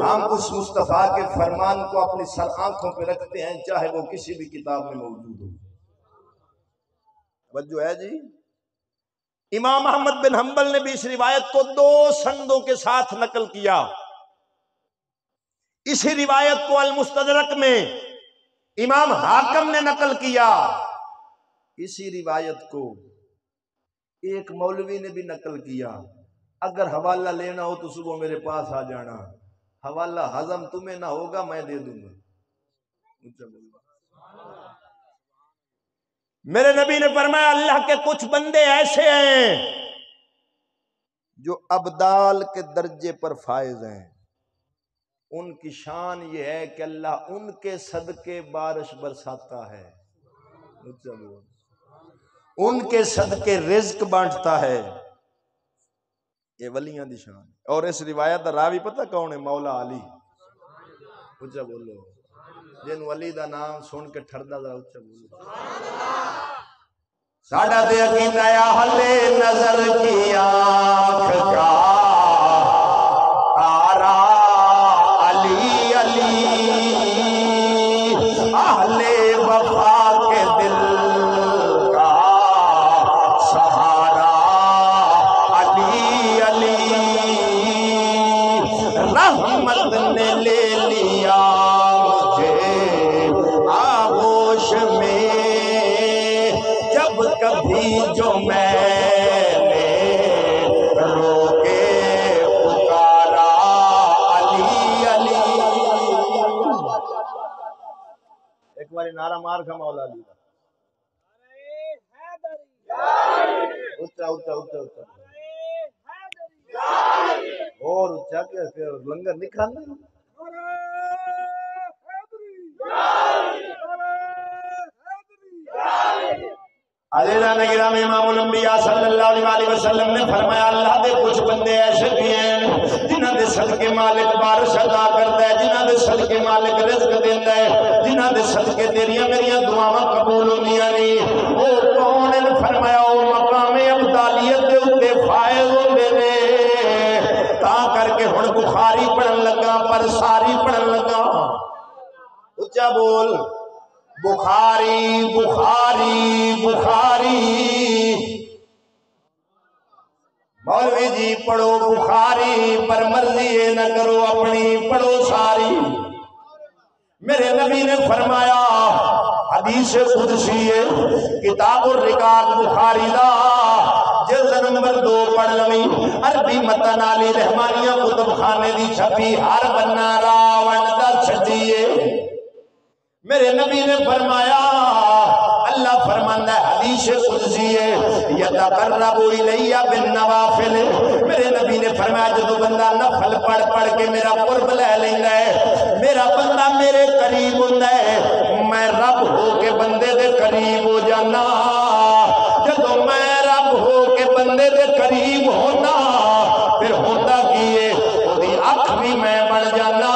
ہم اس مصطفیٰ کے فرمان کو اپنی سر آنکھوں پہ رکھتے ہیں چاہے وہ کسی بھی کتاب میں موجود ہو وجہ ہے جی امام احمد بن حنبل نے بھی اس روایت کو 2 سندوں کے ساتھ نقل کیا اسی روایت کو المستدرک میں امام حاکم نے نقل کیا اسی روایت کو ایک مولوی نے بھی نقل کیا اگر حوالہ لینا ہو تو صبح میرے پاس آ جانا حوالہ ہضم تمہیں نہ ہوگا میں دے دوں گا میرے نبی نے فرمایا اللہ کے کچھ بندے ایسے ہیں جو ابدال کے درجے پر فائز ہیں ان کی شان یہ ہے کہ اللہ ان کے صدقے بارش برساتا ہے ان کے صدقے رزق بانٹتا ہے، یہ ولیاں دی شان ہے۔ اور اس روایت دا راوی پتہ کون ہے؟ مولا علی۔ اچھا بولو، جن ولی دا نام سن کے ٹھردا ذرا اچھا بولو۔ ساڈا تے عقیدہ ہے اہل نظر کی آنکھ کا تارا علی علی، اہل وفا کے دل کا سہارا علی علی، رحمت نے لے لیا مجھے آغوش میں، جب کبھی جو میں نے رو کے پکارا علی علی۔ ایک باری نعرہ مار کھا مولا علی کا، اچھا اچھا اچھا اچھا، اور اچھا کہ پھر لنگر نہیں کھانا۔ عزیزان گرامی، امام الانبیاء صلی اللہ علیہ وسلم نے فرمایا اللہ دے کچھ بندے ایسے بھی ہیں جنہاں دے صدقے مالک بارش عطا کرتا ہے، جنہاں دے صدقے مالک رزق دیتا ہے، جنہاں دے صدقے تیریاں میریاں دعاواں قبول ہوندیاں نہیں۔ او کون نے فرمایا او مقام ابدالیت دے اوتے فائز ہوندے نے۔ تا کر کے ہن بخاری پڑھن لگا، پر ساری پڑھن لگا، اچھا بول، بخاری بخاری بخاری، مولوی جی پڑھو بخاری پر مرضی نہ کرو اپنی، پڑھو ساری۔ میرے نبی نے فرمایا حدیث قدسی ہے، کتاب الرقاق بخاری دا جلد نمبر 2 پڑھ لویں، عربی متن علی رحمانیہ کتب خانے دی چھپی، ہر بننا راون دا چھڈیے۔ میرے نبی نے فرمایا، اللہ فرماندہ ہے حدیث قدسی ہے، یتقرب الی بالنوافل، میرے نبی نے فرمایا جدو بندہ نفل پڑھ پڑھ کے میرا قرب لے لینا ہے، میرا بندہ میرے قریب ہوتا ہے، میں رب ہو کے بندے دے قریب ہو جانا۔ جدو میں رب ہو کے بندے دے قریب ہونا، پھر ہوتا کیے وہ دی اکھ بھی میں بن جانا،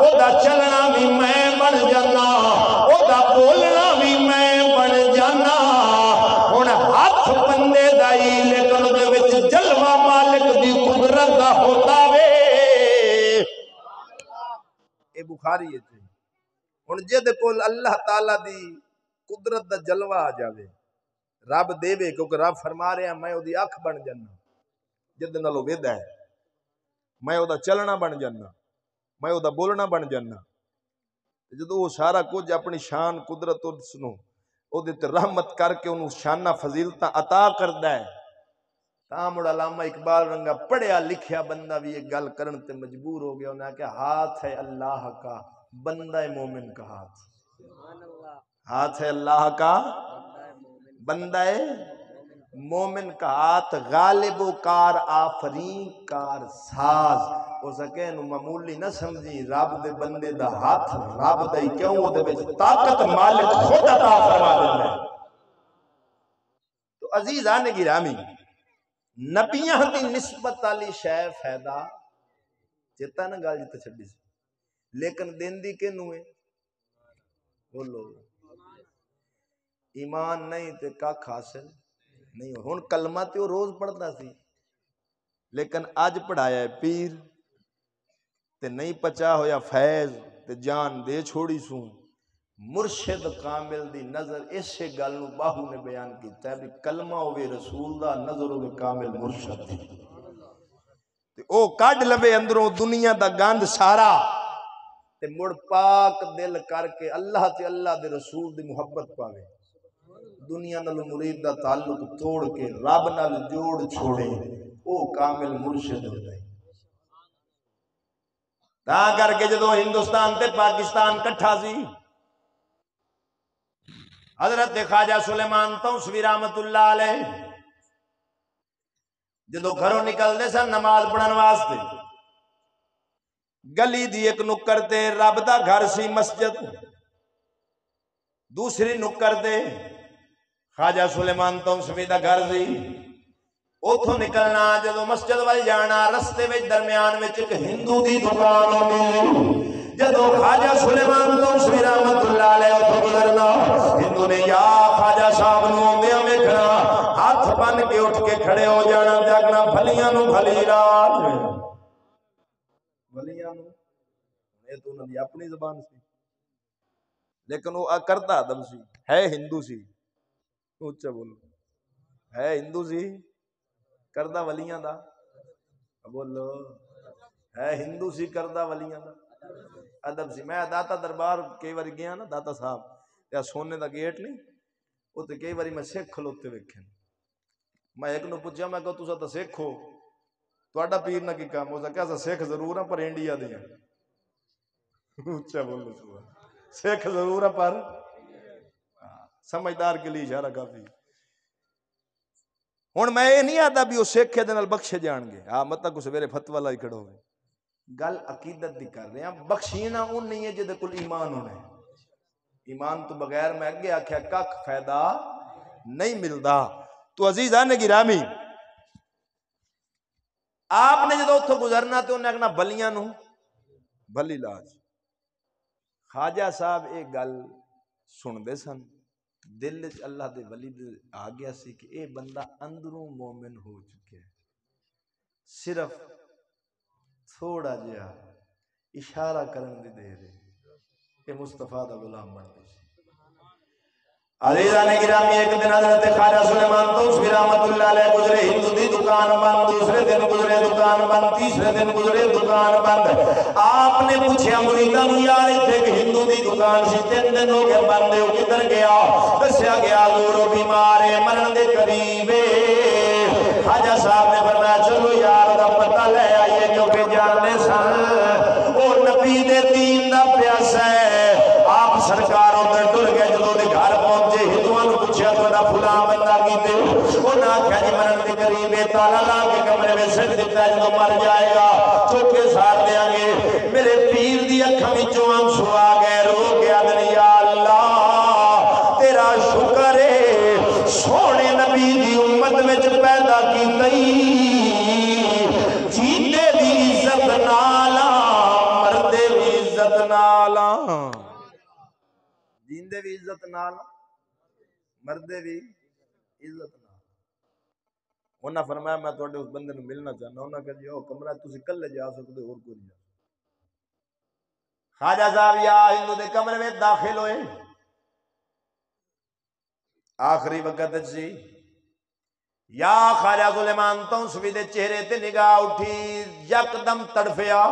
وہ دا چلنا بھی میں بن جانا، وہ دا بولنا بھی میں بن جانا۔ ہن ہاتھ بندے دا ہی لیکن دے وچ جلوہ مالک دی قدرت دا ہوتا وے۔ اے بخاری ہے جی، ہن جے کول اللہ تعالی دی قدرت دا جلوہ آ جاوے، رب دے وے، کیونکہ رب فرما رہے ہیں میں او دی اکھ بن جانا، جد نالو ویدا ہے، میں او دا چلنا بن جانا، میں او دا بولنا بن جانا۔ جدو وہ سارا کچھ اپنی شان قدرت سنو او دے تے رحمت کر کے انہوں شانہ فضیلتاں عطا کردا ہے۔ تامڑ علامہ اقبال رنگا پڑھیا لکھیا بندہ بھی ایک گل کرن تے مجبور ہو گیا، انہاں کہ ہاتھ ہے اللہ کا بندہ مومن کا ہاتھ، ہاتھ ہے اللہ کا بندہ مومن کا ہاتھ، غالب و کار آفرین کار ساز۔ ہو سکے انہوں معمولی نہ سمجھی، رب دے بندے دا ہاتھ رب دا ہی کیوں ہو دے بچ طاقت مالک خود عطا فرما دینا ہے۔ تو عزیزان گرامی، نبیاں دی نسبت علی شے فائدہ چیتا نہ گل جتے چھڑی سی، لیکن دین دی کے نوے بولو ایمان نہیں تے کاکھ حاصل نہیں ہو۔ ہن کلمہ تے وہ روز پڑھتا سی، لیکن اج پڑھایا ہے پیر تے نہیں پچا ہویا فیض تے جان دے چھوڑی سوں۔ مرشد کامل دی نظر اسے گل نو باہو نے بیان کیتا ہے بھی کلمہ ہوئے رسول دا، نظر ہوئے کامل مرشد دی، تے او کڈ لوے اندروں دنیا دا گند سارا تے مڑ پاک دل کر کے اللہ تے اللہ دے رسول دی محبت پاوے، دنیا نال مرید دا تعلق توڑ کے رب نال جوڑ چھوڑے، او کامل مرشد ہوتا ہے۔ تا کر کے جدو ہندوستان تے پاکستان کٹھا سی، حضرت خواجہ سلیمان توسوی رحمت اللہ علیہ جدو گھروں نکل دے سن نماز پڑھن واسطے، گلی دی ایک نکر تے رب دا گھر سی مسجد، دوسری نکر دے خواجہ سلیمان تونسوی دا گھر سی، اوتھوں نکلنا جدو مسجد وال جانا رستے وچ درمیان وچ ایک ہندو دی دکان ہوندی، جدو خواجہ سلیمان تونسوی رحمت اللہ علیہ اوتھوں گزرنا ہندو نے یا خواجہ صاحب نو اوندیاں ویکھنا ہاتھ بن کے اٹھ کے کھڑے ہو جانا تے آکھنا بھلیاں نو بھلی رات، بھلیاں نو یہ تو انہاں دی اپنی زبان سی لیکن وہ کرتا ادب سی، ہے ہندو سی، اونچا بولو، ہے ہندو سی کردہ ولیاں دا، بولو ہے ہندو سی کردہ ولیاں دا ادب سی۔ میں داتا دربار کئی باری گیا نا، داتا صاحب یا سونے دا گیٹ نہیں وہ تو کئی باری میں سکھ کھلوتے ویکھے، میں ایک نو پوچھا میں کہا تسا تو سکھ ہو تہاڈا پیر نہ کی کام ہو سکا سکھ ضرور ہیں پر انڈیا دے ہیں، اونچا بولو سبحان، سکھ ضرور ہے پر سمجھدار کے لیے اشارہ کافی۔ ہن میں یہ نہیں آتا بھی وہ سکھ دے نال بخشے جان گے، ہاں مت کو سویرے فتوی لائی کھڑو ہوئے، گل عقیدت دی کر رہے ہیں، بخشینا اون نہیں ہے جدے کول ایمان ہونا ہے، ایمان تو بغیر میں اگے آکھیا کک فائدہ نہیں ملدا۔ تو عزیزان گرامی آپ نے جدو اتھوں گزرنا تو انہیں کہنا بلیاں نو بھلی لاج۔ خواجہ صاحب ایک گل سن دے سن، دل وچ اللہ دے ولی دے آ گیا سی کہ اے بندہ اندروں مومن ہو چکے، صرف تھوڑا جہا اشارہ کرن دی دیر ہے کہ مصطفیٰ دا غلام بن گئے۔ عزیزان گرامی ایک دن حضرت خواجہ سلیمان تونسوی رحمت اللہ علیہ گزرے، ہندو دی دکان بند، دوسرے دن گزرے دکان بند، تیسرے دن گزرے دکان بند۔ آپ نے پوچھا مریداں نوں یار ایتھے ایک ہندو دی دکان سی 3 دن ہو گئے بند ہے، کدھر گیا؟ دسیا گیا حضور وہ بیمار ہے مرن دے قریب ہے۔ خواجہ صاحب نے فرمایا چلو یار دا پتہ لے آئیے کیونکہ جاننے سن وہ نبی دے دین دا پیاسا ہے۔ آپ سرکار ادھر ٹر گئے، جدوں دے گھر پہنچے ہندوؤں نے پوچھا تہاڈا فلاں بندہ کیتے؟ انہاں آکھیا جی مرن دے قریب ہے، تالا لا کے کمرے میں سٹ دتا ہے، جدوں مر جائے گا چوک کے سار دیاں گے۔ میرے پیر دی اکھاں وچوں آنسو آ گئے، رو کے آدھے یا اللہ تیرا شکر ہے سونے نبی دی امت وچ پیدا کیتئی، جیندے دی عزت نالا مردے بھی عزت نالا، جیندے بھی عزت نال مردے بھی عزت نال۔ انہاں فرمایا میں تواڈے اس بندے نوں ملنا چاہنا، انہاں کہا جی او کمرہ تسی کلے جا سکدے اور کوئی نہیں۔ خواجہ صاحب یا ہندو دے کمرے میں داخل ہوئے، آخری وقت سی، یا خواجہ سلیمان تونسوی دے چہرے تے نگاہ اٹھی، یکدم تڑفیا،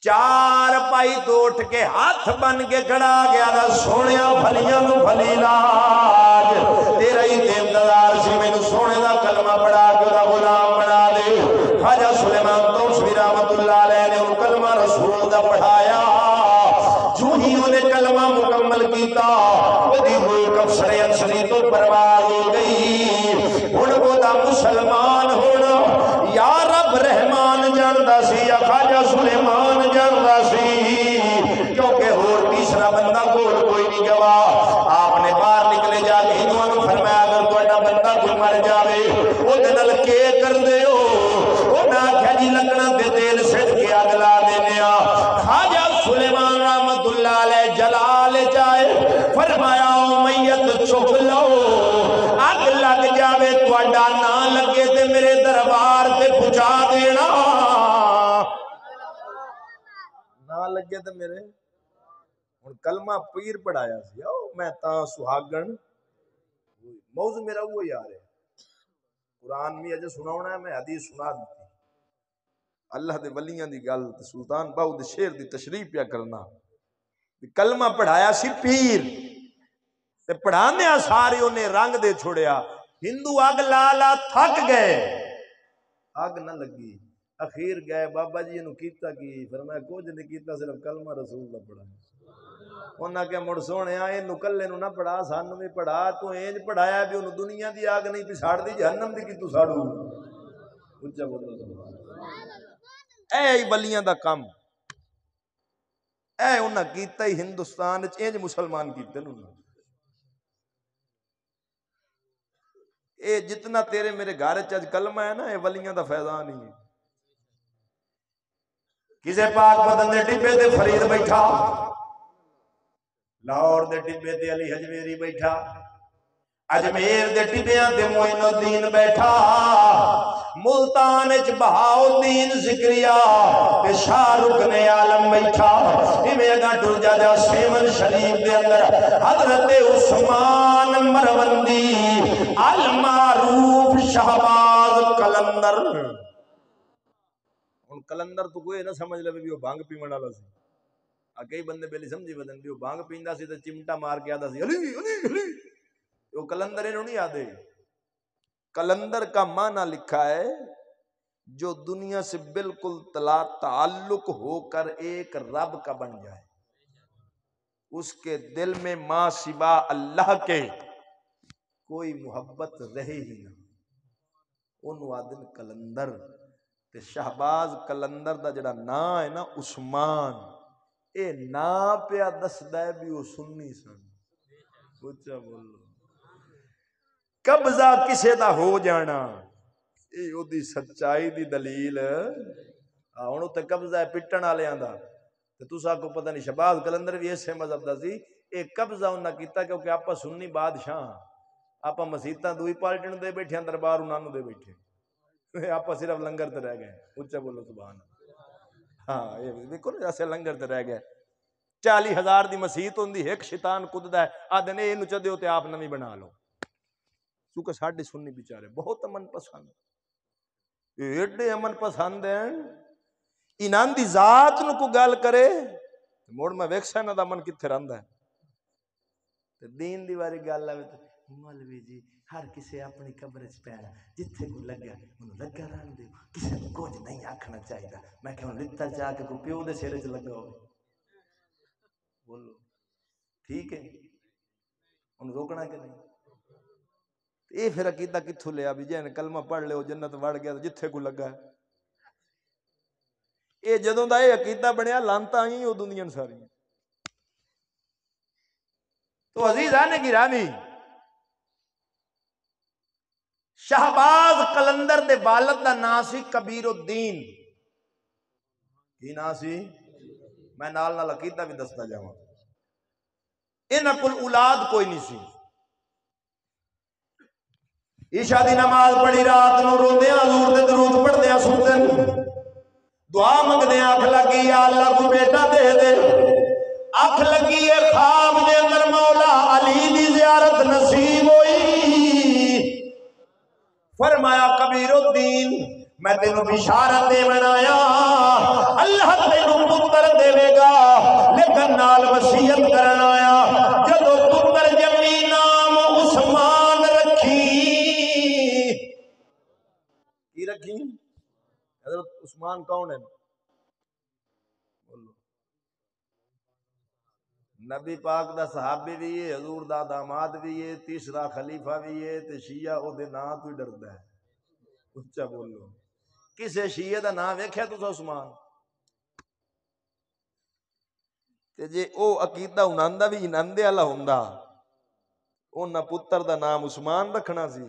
4 پائی تو اٹھ کے ہاتھ بن کے کھڑا گیا دا سونیا بھلیاں نو بھلی لاج، تیرا ہی تے انتظار سی مینوں سونے دا کلمہ پڑھا کے دا غلام بنا دے۔ خواجہ سلیمان تونسوی رحمت اللہ علیہ نے وہ کلمہ رسول دا پڑھایا، جو ہی انہیں کلمہ مکمل کیتا وہ دی ہوئی کفسر انسری تو پرواز ہو گئی، ہن وہ دا مسلمان ہونا یا رب رحمان جاندا سی یا خواجہ سلیمان جاندا سی، کیونکہ اور تیسرا بندہ کوئی نہیں گواہ۔ آپ نے باہر نکلے جا کے ہندوؤں نے فرمایا اگر تہاڈا بندہ کوئی مر جاوے اودے نال کے کر دیو؟ انہاں آکھیا جی لکڑاں تے تیل سٹ کے اگ لا دینے آ۔ خواجہ سلیمان رحمت اللہ علیہ جلال چائے فرمایا او میت چک لو، اگ لگ جاوے تہاڈا نہ لگے تے میرے دربار تے پہنچا دینا، نہ لگے تے میرے۔ ہن کلمہ پیر پڑھایا سی، او میں تاں سہاگن، موضوع میرا وہی آ رہا ہے، قرآن بھی اجے سناونا ہے، میں حدیث سنا دیتی، اللہ دے ولیاں دی گل سلطان باہو دے شیر دی تشریح پیا کرنا۔ کلمہ پڑھایا سی پیر تے پڑھانے سارے انہیں رنگ دے چھوڑیا، ہندو اگ لالا تھک گئے، اگ نہ لگی، اخیر گئے بابا جی انہوں کیتا کی؟ فرمایا کچھ نہیں کیتا صرف کلمہ رسول دا پڑھا۔ انہاں کہ مڑ سونے اینو کلے نو نہ پڑھا سانو بھی پڑھا، تو اینج پڑھایا بھی انہوں دنیا دی آگ نہیں پچھاڑ دی جہنم دی کی تو ساڑو، اچھا بولو اے ولیاں دا کم۔ اے انہاں کیتا ہی ہندوستان وچ انج مسلمان کیتے انہاں. اے جتنا تیرے میرے گھر چ اج کلمہ ہے نا اے ولیاں دا فیضان ہی ہے. کسے پاک بدن دے ٹبے تے فرید بیٹھا، لاہور دے ٹبے تے علی حجویری بیٹھا، اجمیر دے ٹبیاں تے معین الدین بیٹھا، ملتان وچ بہاؤالدین ذکریا تے شاہ رکن عالم بیٹھا. ایویں اگا ٹر جا جا سیون شریف دے اندر حضرت عثمان مروندی المعروف شہباز قلندر. ہن قلندر تو کوئی نہ سمجھ لے بھی وہ بھنگ پیون والا سی. کئی بندے بیلی سمجھی بدن بھی وہ بھنگ پیندا سی تے چمٹا مار کے آدا سی علی علی علی. وہ قلندر انہوں نہیں آدھے. قلندر کا معنی لکھا ہے جو دنیا سے بالکل تعلق ہو کر ایک رب کا بن جائے، اس کے دل میں ماں سوا اللہ کے کوئی محبت رہے ہی نہ. انہوں آدھن قلندر. تے شہباز قلندر دا جڑا نام ہے نا عثمان، اے نام پہ دسدا ہے بھی وہ سنی سن. اچھا بولو. قبضہ کسے دا ہو جانا اے او دی سچائی دی دلیل. ہن تے قبضہ ہے پٹن والیاں دا تے تساں کو پتہ نہیں. شہباز قلندر بھی اسے مذہب دا سی. اے قبضہ انہاں کیتا کیونکہ آپا سنی بادشاہ آپا مسیتاں دوئی پارٹی نوں دے بیٹھے دربار انہاں نوں دے بیٹھے. آپا صرف لنگر تے رہ گئے. اچھا بولو سبحان اللہ. ہاں یہ دیکھو نا جیسے لنگر تے رہ گئے. 40,000 دی مسیت ہوندی ایک شیطان کددا ہے آدھے نے اینو چ دیو تے آپ نویں بنا لو. کیونکہ ساڈے سنی بیچارے بہت امن پسند، ایڈے امن پسند ہیں. انہاں دی ذات نو کو گل کرے موڑ میں ویکھسا انہاں دا من کتھے رہندا ہے. تے دین دی واری گل آوے تے مولوی جی ہر کسے اپنی قبر وچ پینا جتھے کو لگا انہوں لگا رہن دیو، کسے کو کچھ نہیں آکھنا چاہیے. میں کہ لتا چاہ کے کوئی پیو دے سر وچ لگا ہو بولو ٹھیک ہے انہوں روکنا کہ نہیں. اے پھر عقیدہ کتھوں لیا بھی جے کلمہ پڑھ لے جنت وڑ گیا جتھے کو لگا ہے. اے جدوں دا اے عقیدہ بنیا لانتا ہی او دنیا ساری. تو عزیزان گرامی شہباز قلندر دے والد دا نام سی کبیر الدین. کی نام سی؟ میں نال نال عقیدہ بھی دستا جاواں. انہاں کول اولاد کوئی نہیں سی. عشاء دی نماز پڑھی رات نو روندیاں حضور دے درود پڑھدیاں سوندے دعا منگدیاں اکھ لگی یا اللہ کو بیٹا دے دے. اکھ لگی ہے خواب دے اندر مولا علی دی زیارت نصیب ہوئی. فرمایا کبیر الدین میں تینوں بشارت دے بنایا اللہ تینوں پتر دے گا لیکن نال وصیت کرنا آیا جدو پتر جمی نام عثمان رکھی. کی رکھی؟ حضرت عثمان کون ہے؟ نبی پاک دا صحابی بھی ہے، حضور دا داماد بھی ہے، تیسرا خلیفہ بھی ہے. تے شیعہ او دے نام تو ہی ڈردا ہے. اچھا بولو کسے شیعہ دا نام ویکھیا تساں عثمان؟ تے جے او عقیدہ انہاں دا بھی انہاں دے والا ہوندا انہاں پتر دا نام عثمان رکھنا سی.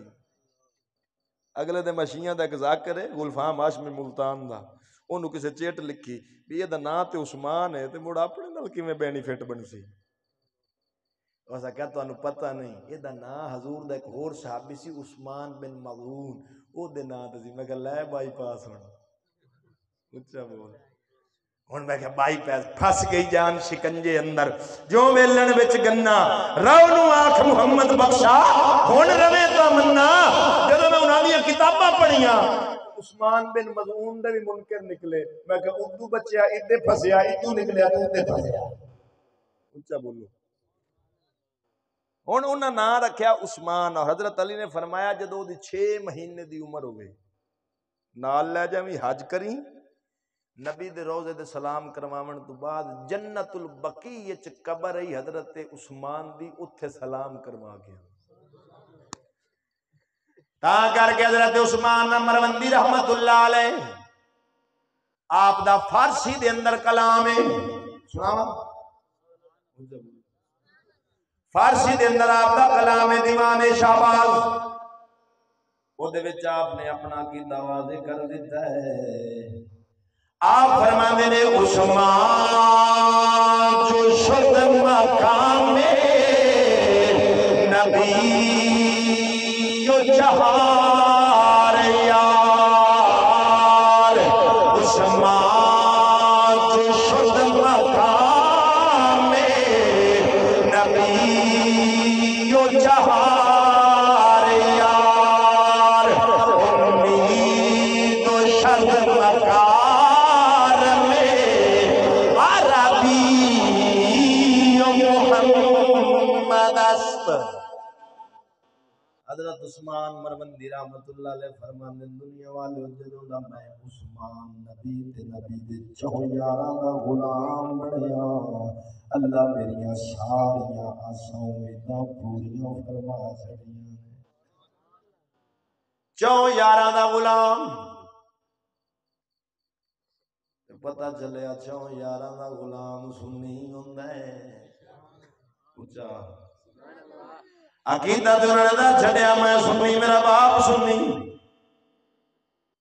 اگلے دے مشیاں دا ایک ذاکر ہے گلفام ہاشمی ملتان دا انہوں کسے چیٹ لکھی بھی یہ دا نام تے عثمان ہے تے مڑ اپنے نال کیویں بینیفٹ بن سی. واسا کیا تو انہوں پتہ نہیں یہ دا نام حضور دا ایک اور صحابی سی عثمان بن مظعون او دے نام تے سی. میں کہا لے بائی پاس ہون اچھا بول ہن میں کہا بائی پاس پھس گئی جان شکنجے اندر جو ویلن وچ گنا رو نو آنکھ محمد بخشا ہن روے تو منا. جدوں میں انہاں دی کتاباں پڑھیاں عثمان بن مظعون دے بھی منکر نکلے. میں کہا اردو بچیا ادھے پھسیا ادھو نکلیا تو ادھے پھسیا. اچھا بولو ہن انہاں نام رکھیا عثمان. اور حضرت علی نے فرمایا جدوں دی 6 مہینے دی عمر ہوئے نال لے جاویں حج کریں نبی دے روضے دے سلام کرواون تو بعد جنت البقیع وچ قبر ہے حضرت عثمان دی اتھے سلام کروا گیا. تا کر کے حضرت عثمان مروندی رحمت اللہ علیہ آپ دا فارسی دے اندر کلام ہے سناواں فارسی دے اندر آپ دا کلام دیوان شہباز او دے وچ آپ نے اپنا عقیدہ واضح کر دیتا ہے آپ فرماندے نے عثمان جو شد مقام نبی و جہار یار عثمان جو شد مقام نبی و جہار یار امید و شد مقام حضرت عثمان مروندی رحمت اللہ علیہ فرماندے دنیا والے جدوں دا میں عثمان نبی دے چہو یاراں دا غلام بنیا اللہ میریاں ساریاں آساں امیداں پوریاں فرما چھڑیاں چہو یاراں دا غلام پتہ چلیا چہو یاراں دا غلام سنی ہوندا ہے اونچا عقیدہ تے انہاں دا چھڈیا میں سنی میرا باپ سنی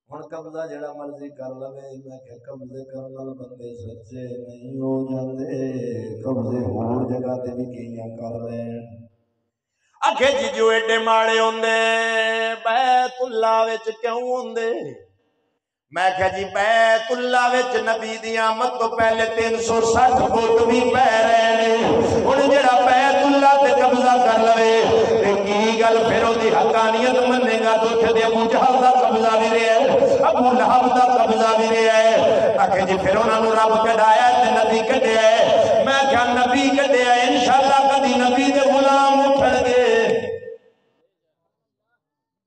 ہن قبضہ جڑا مرضی کر لوے میں کہ قبضے کرن نال بندے سچے نہیں ہو جاندے قبضے ہور جگہ تے بھی کیاں کر لین اکھے جی جو ایڈے ماڑے ہوندے بیت اللہ وچ کیوں ہوندے میں کہا جی بیت اللہ وچ نبی دی آمد تو پہلے 360 بت بھی پہ رہے نے ہن جڑا بیت اللہ تے قبضہ کر لوے تے کی گل پھر او دی حقانیت مننے گا تو تے ابو جہل دا قبضہ بھی رہیا ہے ابو لہب دا قبضہ بھی رہیا ہے آکھے جی پھر انہاں نوں رب کڈایا تے نبی کڈیا ہے میں کہا نبی کڈیا ہے انشاءاللہ کبھی نبی دے غلام اٹھن گے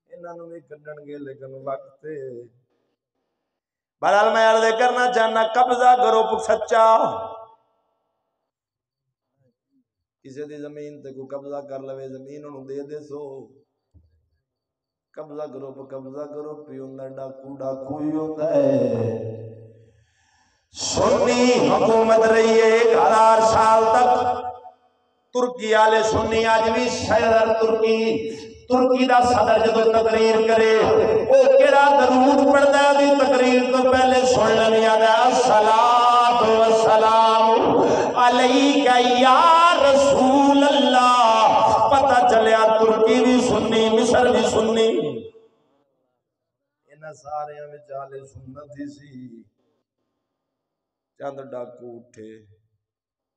انہاں نوں بھی کڈن گے لیکن وقت بہرحال میں عرض کرنا چاہنا قبضہ کرو سچا کسی دی زمین تے کوئی قبضہ کر لوے زمین انہوں دے سو قبضہ کرو پیوندا ڈاکو ہی ہوتا ہے سنی حکومت رہی ہے 1000 سال تک ترکی والے سنی اج بھی صدر ترکی دا صدر جدو تقریر کرے او کیڑا درود پڑھدا ہے دی تقریر تو پہلے سن لینی ہے الصلاۃ والسلام علیک یا رسول اللہ پتہ چلیا ترکی بھی سنی مصر بھی سنی انہاں سارے وچ اہل سنت ہی سی چند ڈاکو اٹھے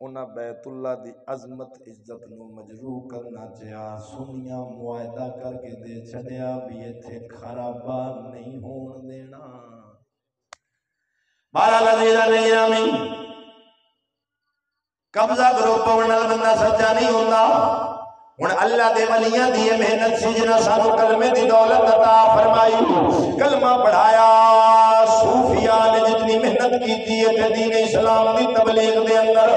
انہاں بیت اللہ دی عظمت عزت نو مجروح کرنا چاہیا سنیاں معاہدہ کر کے دے چھڈیا بھی ایتھے خرابہ نہیں ہون دینا بہرحال عزیزاں گرامی قبضہ کرو پونا بندہ سچا نہیں ہوندا ہن اللہ دے ولیاں دی محنت سی جنہاں سانو کلمے دی دولت عطا فرمائی کلمہ پڑھایا صوفیاء نے جتنی محنت کی ہے دین اسلام دی تبلیغ دے اندر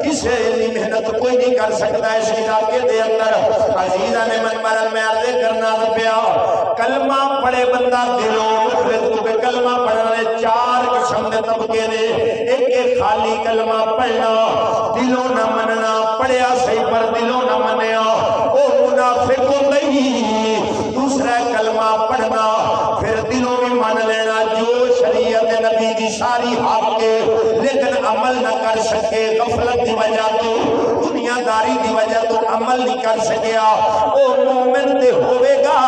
کسے اتنی محنت کوئی نہیں کر سکتا اس علاقے دے اندر عزیزاں نے منبر میں عرض کرنا پیا کلمہ پڑھے بندہ دلوں مخلص کو کہ کلمہ پڑھنے 4 قسم دے طبقے نے ایک خالی کلمہ پڑھنا دلوں نہ مننا پڑھیا صحیح پر دلوں نہ منیا او منافق نہیں دوسرا کلمہ پڑھنا پھر دلوں میں مان لینا جو شریعت نبی کی ساری حق کے لیکن عمل نہ کر سکے غفلت کی وجہ تو دنیا داری کی وجہ تو عمل نہیں کر سکیا او مومن تے ہوئے گا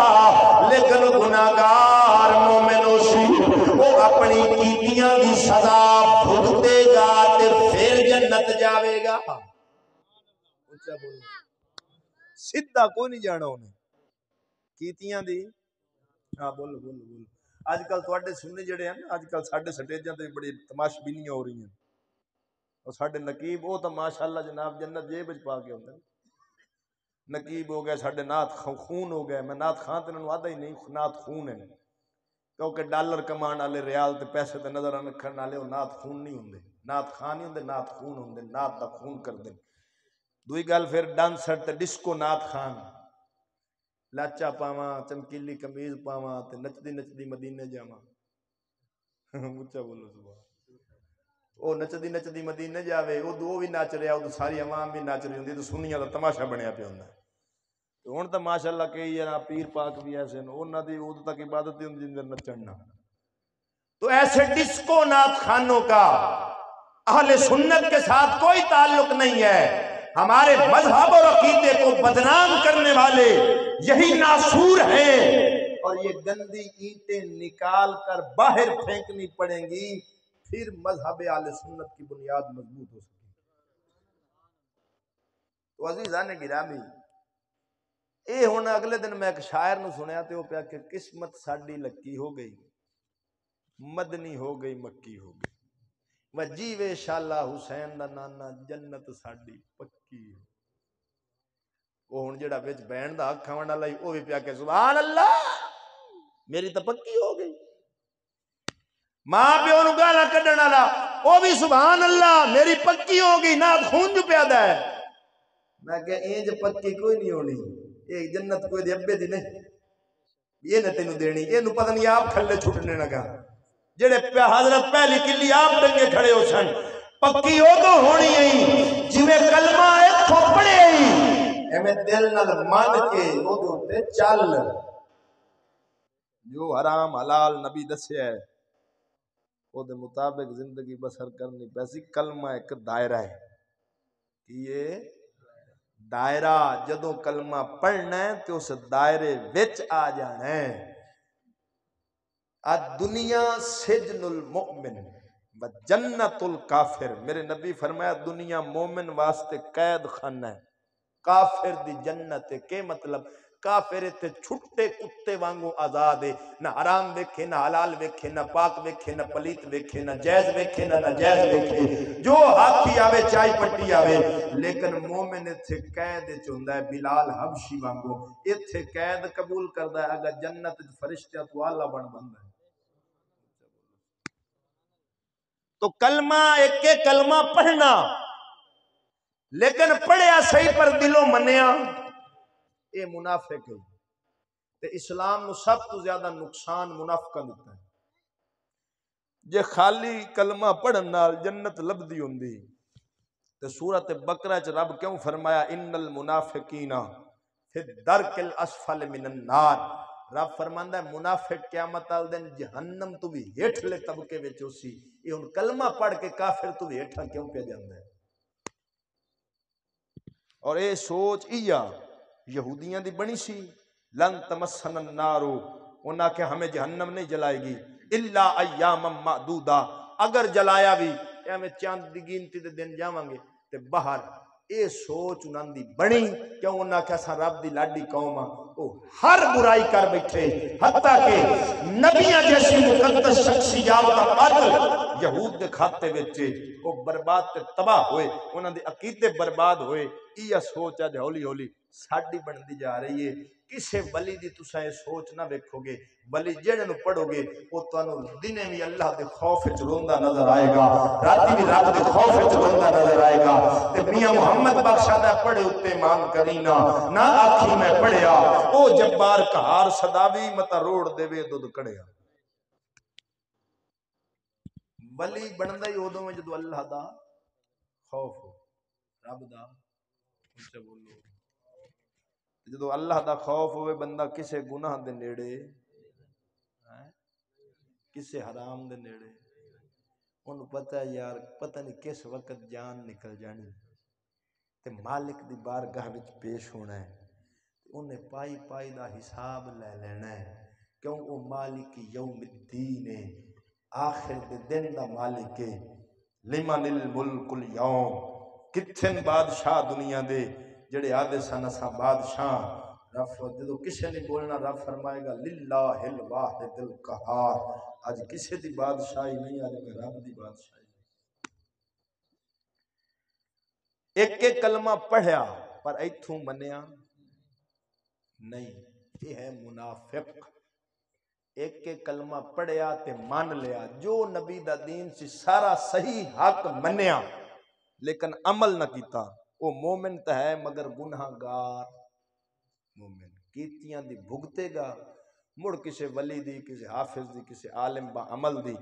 لیکن گناہگار مومن ہو سی وہ اپنی کیتیاں دی سزا بھگتے گا تے پھر جنت جاوے گا سیدھا کوئی نہیں جانا انہیں کیتیاں دی ہاں بولو آج کل تواڈے سننے جڑے ہیں آج کل ساڈے سٹیجاں تے بڑی تماش بینیاں ہو رہی ہیں اور ساڈے نقیب وہ تو ماشاءاللہ جناب جنت جیب وچ پا کے ہوندا نقیب ہو گئے ساڈے نعت خون ہو گئے میں نعت خان تے انہاں نوں آدا ہی نہیں نعت خون ہے کیونکہ ڈالر کمان والے ریال تے پیسے تے نظر رکھن والے وہ نعت خون نہیں ہوندے نعت خان نہیں ہوندے نعت خون ہوندے نعت دا خون کر دے دوئی گل پھر ڈانسر تے ڈسکو نعت خان لاچا پاواں چمکیلی قمیض پاواں تے نچدی نچدی مدینے جاواں اونچا بولو سبحان وہ نچدی نچدی مدینے جاوے وہ بھی نچ رہا وہ ساری عوام بھی نچ رہی ہوندی تو سنیاں دا تماشا بنیا پیا ہوندا ہن تو ماشاءاللہ کئی ہے نا پیر پاک بھی ایسے ہیں انہاں دی ادو تک عبادت ہی ہوندی جن نچنا. تو ایسے ڈسکو نعت خانوں کا اہل سنت کے ساتھ کوئی تعلق نہیں ہے. ہمارے مذہب اور عقیدے کو بدنام کرنے والے یہی ناسور ہیں اور یہ گندی اینٹیں نکال کر باہر پھینکنی پڑیں گی پھر مذہب اہل سنت کی بنیاد مضبوط ہو سکے. تو عزیزان گرامی اے ہونا اگلے دن میں ایک شاعر نو سنیا تے وہ پیا کہ قسمت ساڈی لکی ہو گئی مدنی ہو گئی مکی ہو گئی وجی وے شالا حسین دا نانا جنت ساڈی پکی ہو. وہ ہن جڑا وچ بہن دا حق کھاون والا او بھی پیا کہ سبحان اللہ میری تو پکی ہو گئی. ماں پیو نو گالاں کڈن والا او بھی سبحان اللہ میری پکی ہو گئی نہ خون جو پیادا ہے. میں کہ اینج پکی کوئی نہیں ہونی ایک جنت کوئی دے ابے دی نہیں یہ نہ تینوں دینی یہ نو پتہ نہیں آپ کھلے چھٹنے لگا جڑے حضرت پہلی کلی آپ ڈنگے کھڑے ہو سن پکی ہو تو ہونی ہی جویں کلمہ ایتھوں پڑھے ہی ایویں دل نال مان کے او دے اوتے چل جو حرام حلال نبی دسیا ہے او دے مطابق زندگی بسر کرنی پیسی. کلمہ ایک دائرہ ہے یہ دائرہ جدوں کلمہ پڑھنا ہے تو اس دائرے وچ آ جانا ہے. الدنیا سجن المؤمن و جنت الکافر. میرے نبی فرمایا دنیا مومن واسطے قید خانہ ہے کافر دی جنت ہے. کہ مطلب کافر تے چھٹے کتے وانگو آزاد ہے نہ حرام ویکھے نہ حلال ویکھے نہ پاک ویکھے نہ پلیت ویکھے نہ جائز ویکھے نہ ناجائز ویکھے جو ہاتھی آوے چائی پٹی آوے. لیکن مومن ایتھے قید وچ ہوندا ہے بلال حبشی وانگو ایتھے قید قبول کردا ہے اگر جنت فرشتیاں تو اعلی بندا ہے. تو کلمہ ایک کے کلمہ پڑھنا لیکن پڑھیا صحیح پر دلوں منیا اے منافق ہے. تے اسلام نو سب تو زیادہ نقصان منافقہ دیتا ہے. جے خالی کلمہ پڑھن نال جنت لبدی ہوندی تے سورۃ بقرہ چ رب کیوں فرمایا ان المنافقین فی الدرک الاسفل من النار. رب فرماندا ہے منافق قیامت والے دن جہنم تو بھی ہیٹھلے طبقے وچ ہوسی. یہ ہن کلمہ پڑھ کے کافر تو بھی ہیٹھا کیوں پہ جاندا ہے. اور اے سوچ ایا یہودیاں دی بنی سی لن تمسن النار انہاں کہ ہمیں جہنم نہیں جلائے گی الا ایام معدودہ اگر جلایا بھی ہمیں چاند دی گنتی دے دن جاواں گے تے باہر. اے سوچ انہاں دی بنی کیوں انہاں کہ اساں رب دی لاڈی قوم ہاں او ہر برائی کر بیٹھے حتیٰ کہ نبیاں جیسی مقدس شخصیات کا قاتل یہود دے کھاتے وچ او برباد تے تباہ ہوئے انہاں دے عقیدے برباد ہوئے. یہ سوچ اج ہولی ہولی ساڈی بندی جا رہی ہے. کسے ولی دی تساں یہ سوچ نہ ویکھو گے ولی جڑے نو پڑھو گے او تانوں دنے بھی اللہ دے خوف وچ روندا نظر آئے گا راتی بھی رب دے خوف وچ روندا نظر آئے گا. تے میاں محمد بخشا دا پڑھے اتے مان کرینا نہ آکھی میں پڑھیا او جبار کہار صداوی متا روڑ دے وے دودھ کڑیا. ولی بندا ہی اودوں میں جدوں اللہ دا خوف ہو رب دا اونچا بولو جدو اللہ دا خوف ہوئے بندہ کسے گناہ دے نیڑے کسے حرام دے نیڑے انہوں پتہ ہے یار پتہ نہیں کس وقت جان نکل جانی تے مالک دی بارگاہ وچ پیش ہونا ہے انہیں پائی پائی دا حساب لے لینا ہے کیوں وہ مالک یوم الدین ہے آخر دے دن دا مالک ہے. لمن الملک اليوم کتھن بادشاہ دنیا دے جڑے آدھے سن اساں بادشاہ. رب جدو کسے نہیں بولنا رب فرمائے گا للہ الواحد القہار. آج کسے دی بادشاہی نہیں آج میں رب دی بادشاہی. ایک ایک کلمہ پڑھیا پر ایتھوں منیا نہیں یہ ہے منافق. ایک ایک کلمہ پڑھیا تے مان لیا جو نبی دا دین سی سارا صحیح حق منیا لیکن عمل نہ کیتا وہ مومن تو ہے مگر گناہ گار مومن کیتیاں دی بھگتے گا مڑ کسے ولی دی کسے حافظ دی کسے عالم با عمل دی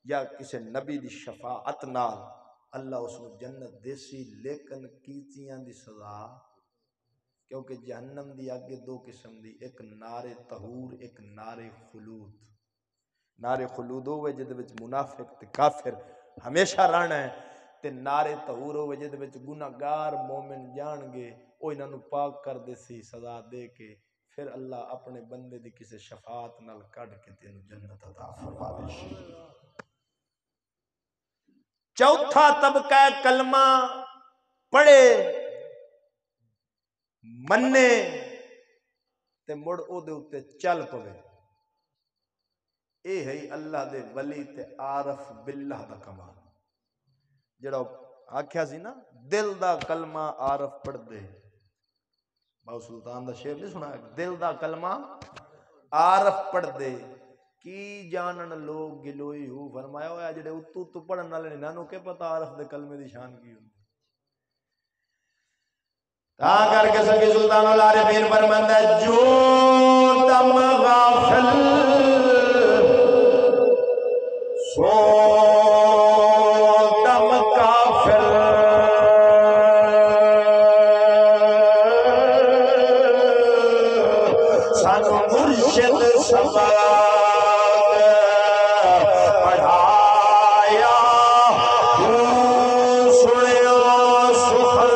یا کسی نبی دی شفاعت نال اللہ اس کو جنت دیسی، لیکن کیتیاں دی سزا، کیونکہ جہنم دی آگے دو قسم دی، ایک نار طہور، ایک نار خلود۔ نار خلود ہوئے جد وچ منافق تے کافر ہمیشہ رہنا ہے، تے نار طہور ہوئے جد وچ گناہگار مومن جان گے، او انہاں نو پاک کر دے سی سزا دے کے، پھر اللہ اپنے بندے دی کسی شفاعت نال کڈ کے تینوں جنت عطا فرما دے سی۔ چوتھا طبقہ کلمہ پڑھے مننے تے مڑ او دے اتے چل پوے، اے ہے اللہ دے ولی تے عارف باللہ دا کمال۔ جڑا آکھیا سی نا دل دا کلمہ عارف پڑھ دے، باو سلطان دا شعر نہیں سنا، دل دا کلمہ عارف پڑھ دے کی جانن لوگ گلوئی ہو، فرمایا ہویا جڑے اتو تو پڑھن والے انہاں نو کہ پتہ عارف دے کلمے دی شان کی ہوندی۔ تا کر کے سنگی سلطان العارفین فرماندا ہے جو دم غافل سو دم کافر، سانو مرشد سبق پڑھایا، سنیو سخن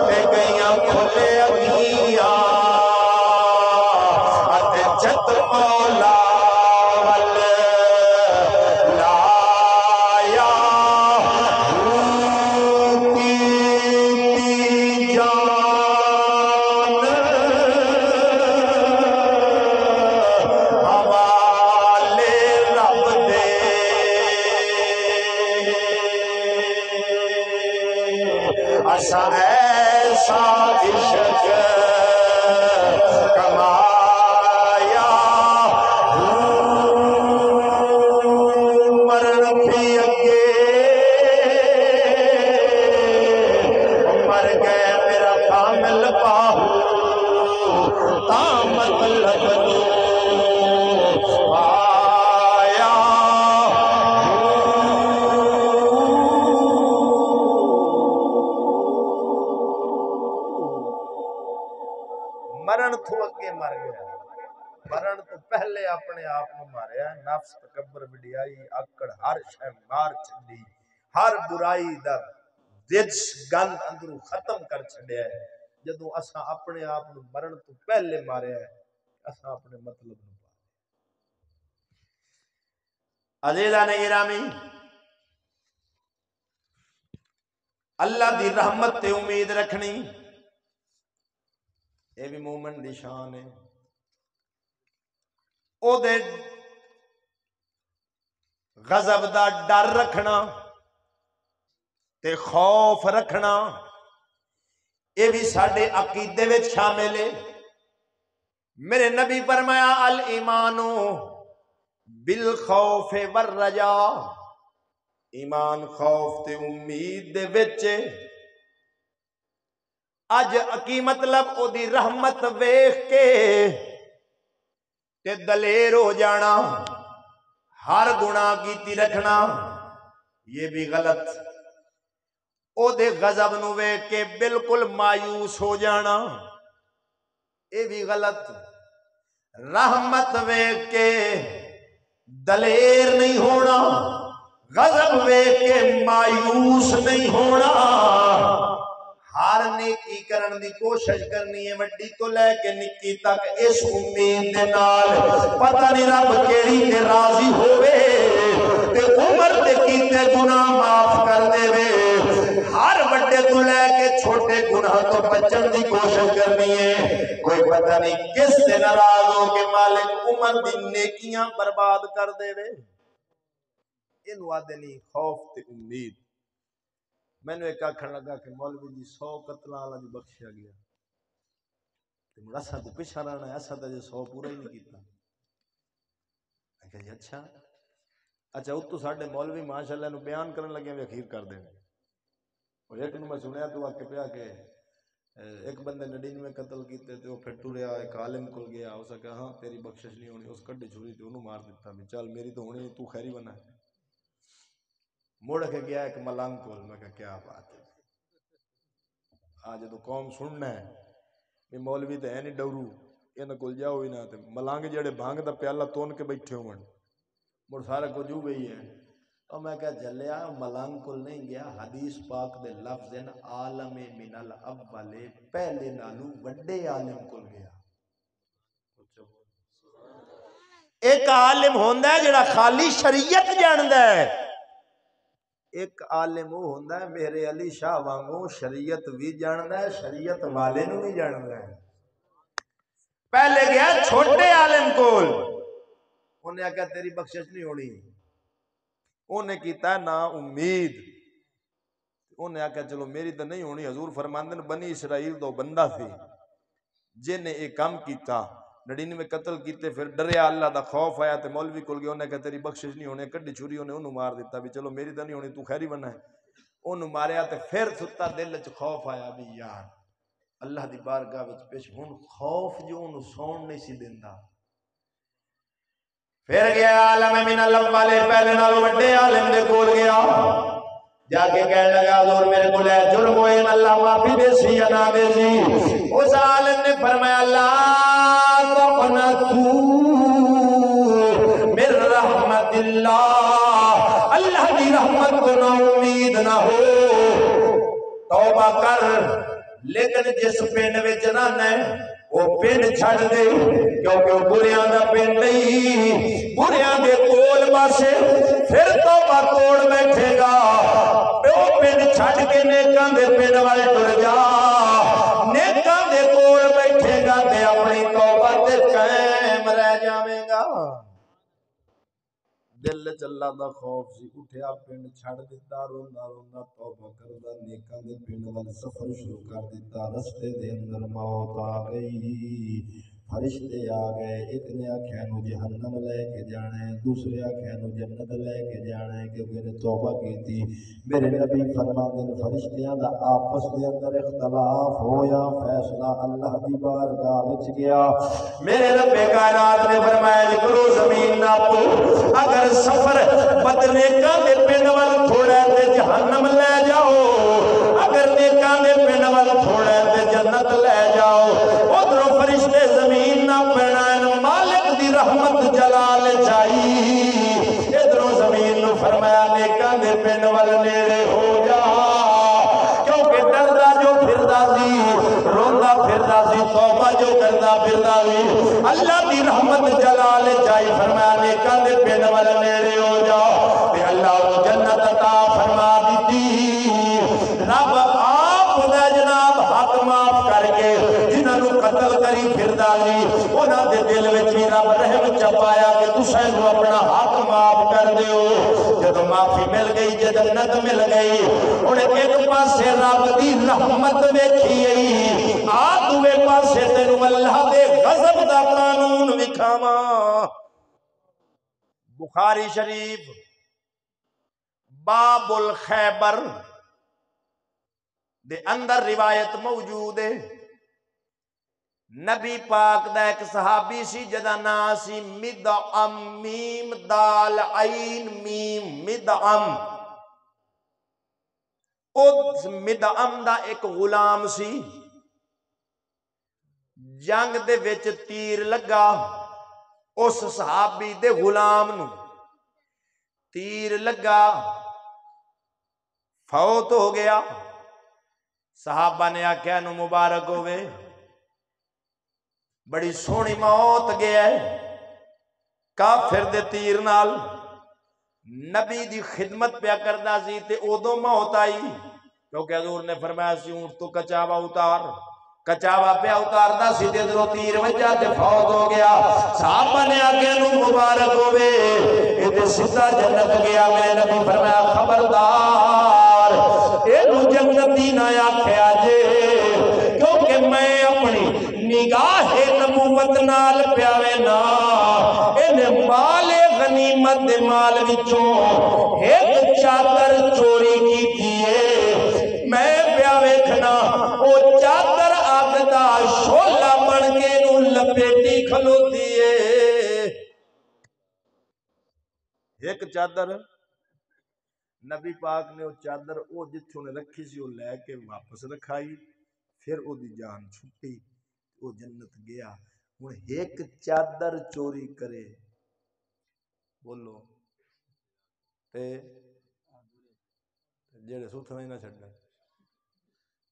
تے گئیاں کھلے اکھیاں اتے جت مولا ایسا عشق کمایا، مرن بھی اگے مر گئے میرا کامل باہو، تا مطلب نو آیا۔ مرن تو اگے مر گیا، مرن تو پہلے اپنے آپ کو ماریا، نفس تکبر وڈیائی آکڑ ہر شے مار چھڈی، ہر برائی دا دج گند اندروں ختم کر چھڈیا ہے۔ جدوں اساں اپنے آپ کو مرن تو پہلے ماریا ہے، اساں اپنے مطلب نو پا۔ عزیزان گرامی، اللہ دی رحمت تے امید رکھنی اے بھی مومن دی شان ہے۔ او دے غضب دا ڈر رکھنا تے خوف رکھنا، اے بھی ساڈے عقیدے وچ شامل ہے۔ میرے نبی فرمایا الایمان بالخوف والرجاء، ایمان خوف تے امید دے وچ۔ اج کی مطلب او دی رحمت ویکھ کے تے دلیر ہو جانا، ہر گناہ کیتی رکھنا، یہ بھی غلط۔ او دے غضب نو ویکھ کے بالکل مایوس ہو جانا، یہ بھی غلط۔ رحمت ویکھ کے دلیر نہیں ہونا، غضب ویکھ کے مایوس نہیں ہونا، ہر نیکی کرن دی کوشش کرنی ہے، وڈی تو لے کے نکی تک، اس امید دے نال پتہ نہیں رب کیڑی تے راضی ہوئے تے عمر تے کیتے گناہ معاف کر دے وے۔ ہر وڈے تو لے کے چھوٹے گناہ تو بچن دی کوشش کرنی ہے، کوئی پتہ نہیں کس سے ناراض ہو کے مالک عمر دی نیکیاں برباد کر دے وے۔ انہوں آدھے نہیں خوف تے امید۔ میں نے ایک آکھن لگا کہ مولوی جی 100 قتلہ والا جو بخشیا گیا تو اساں تو پیچھے رہنا ہے، اساں تو 100 پورا ہی نہیں کیتا۔ میں کہا جی اچھا اتو ساڈے مولوی ماشاءاللہ نو بیان کرن لگے بھی اخیر کر دیں۔ اور ایک نو میں سنیا تو آکے پیا کہ ایک بندے 99 قتل کیتے تے وہ پھر ٹریا ایک عالم کول گیا، اس نے کہا ہاں تیری بخشش نہیں ہونی، اس کڈی چھری تے انہوں مار دیتا بھی چل میری تو ہونی تو خیری بنا ہے۔ مڑ کے گیا ایک ملنگ کول، میں کہا کیا بات ہے آج تو قوم سننا ہے کہ مولوی تے ہے نہیں ڈورو انہاں کول جاؤ ہی نہ، تے ملنگ جڑے بھانگ دا پیالہ تون کے بیٹھے ہون مڑ سارے کچھ ہو گئی ہے۔ اور میں کہا جلیا ملنگ کول نہیں گیا، حدیث پاک دے لفظ ہیں عالم من الاول، پہلے نالو وڈے عالم کول گیا۔ ایک عالم ہوندا ہے جڑا خالی شریعت جاندا ہے، ایک عالم وہ ہوندا ہے میرے علی شاہ وانگو شریعت بھی جاندا ہے، شریعت والے نو بھی جاندا ہے۔ پہلے گیا چھوٹے عالم کول، انہیں کہا تیری بخشش نہیں ہونی، انہیں کیتا ہے نا امید، انہیں کہا چلو میری تو نہیں ہونی، حضور فرماندن بنی اسرائیل تو بندہ تھی جن نے ایک کام کیتا 99 قتل کیتے، پھر ڈریا اللہ دا خوف آیا تے مولوی کول گیا، انہیں کہا تیری بخشش نہیں ہونی، کڈی چھری انہیں مار دیتا بھی چلو میری تو نہیں ہونی تو خیری بنا ہے، انہوں ماریا تے پھر ستا دل چ خوف آیا بھی یار اللہ دی بارگاہ وچ پیش ہن خوف جو انہوں سون نہیں سی دیندا۔ پھر گیا عالم من الاول، پہلے نالوں بڑے عالم دے کول گیا، جا کے کہنے لگا حضور میرے کو لے جرم ہوئے اللہ معافی دے سی یا نہ دے سی۔ اس عالم نے فرمایا لا تقنطوا من رحمت اللہ، اللہ کی رحمت کو نا امید نہ ہو، توبہ کر، لیکن جس پنڈ وچ رہنا ہے وہ پنڈ چھڑ دے، کیونکہ وہ بریاں دا پنڈ نہیں، بریاں دے کول پاسے پھر توبہ توڑ بیٹھے گا، وہ پنڈ چھڑ کے نیکاں دے پنڈ والے ٹر جا، نیکاں دے کول بیٹھے گا تے اپنی توبہ تے قائم رہ جاویں گا۔ دل چ اللہ دا خوف سی، اٹھیا پنڈ چھڑ دیتا، روندا روندا توبہ کردا نیکاں دے پنڈ وال سفر شروع کر دیتا، رستے دے اندر موت آ گئی، فرشتے آ گئے، ایک نے آکھیا نو جہنم لے کے جانا ہے، دوسرے آکھیا نو جنت لے کے جانا ہے، کیونکہ نے توبہ کیتی۔ میرے نبی فرماندے نے فرشتیاں دا آپس دے اندر اختلاف ہویا، فیصلہ اللہ دی بارگاہ وچ گیا۔ میرے رب کائنات نے فرمایا کرو زمین ناپو، اگر سفر بدنیکاں دے پنڈ وال تھوڑا تے جہنم لے جاؤ، اگر نیکاں دے پنڈ وال تھوڑا تے جنت لے جاؤ، ادھروں فرشتے زمین نہ پڑھائیں، مالک دی رحمت جلال جائی، ادھروں زمین نو فرمایا نیکاں دے پنڈ وال نیڑے ہو جا، کیونکہ ڈردا جو پھردا سی، روندا پھردا سی، توبہ جو کردا پھردا سی، اللہ دی رحمت جلال جائی، فرمایا نیکاں دے پنڈ وال نیڑے ہو جا، تے اللہ کو جنت عطا فرما دیتی۔ رب آپ دا جناب حق معاف کر کے جنہاں نو قتل کری پھردا سی، انہاں دے دل وچ بھی رب رحم چپایا کہ تساں نو اپنا حق معاف کر دیو۔ جدو معافی مل گئی، جنت مل گئی، ہن ایک پاسے رب دی رحمت ویکھی گئی، آ دوے پاسے تینوں اللہ دے غضب دا قانون وکھاواں۔ بخاری شریف باب الخیبر دے اندر روایت موجود ہے، نبی پاک دا ایک صحابی سی جدا نام سی مدعم، میم دال عین میم مدعم، اس مدعم دا ایک غلام سی، جنگ دے وچ تیر لگا، اس صحابی دے غلام نو تیر لگا، فوت ہو گیا، صحابہ نے آکھیا نو مبارک ہوئے، بڑی سونی موت گیا ہے، کافر دے تیر نال، نبی دی خدمت پیا کردا سی تے ادو موت آئی، کیونکہ حضور نے فرمایا سی اونٹ تو کچاوا اتار، کچاوا پیا اتاردا سی تے ادھروں تیر وجا تے فوت ہو گیا، صحابہ نے آگے نو مبارک ہوئے، اے تے سیدھا جنت گیا۔ میرے نبی فرمایا خبردار اینو جنتی نہ آکھیا جے، کیونکہ میں اپنی نگاہ نبوت نال پیاوے نا، انہیں مال غنیمت دے مال وچوں ایک چادر چوری کی دیئے، میں پیاوے کھنا او چادر لپیٹی کھلوتی ہے. ایک چادر نبی پاک نے وہ چادر وہ جتھے انہیں رکھی سی وہ لے کے واپس رکھائی, پھر وہ دی جان چھٹی, وہ جنت گیا. ہوں ایک چادر چوری کرے بولو تے جڑے ستھنا ہی نہ چھڈن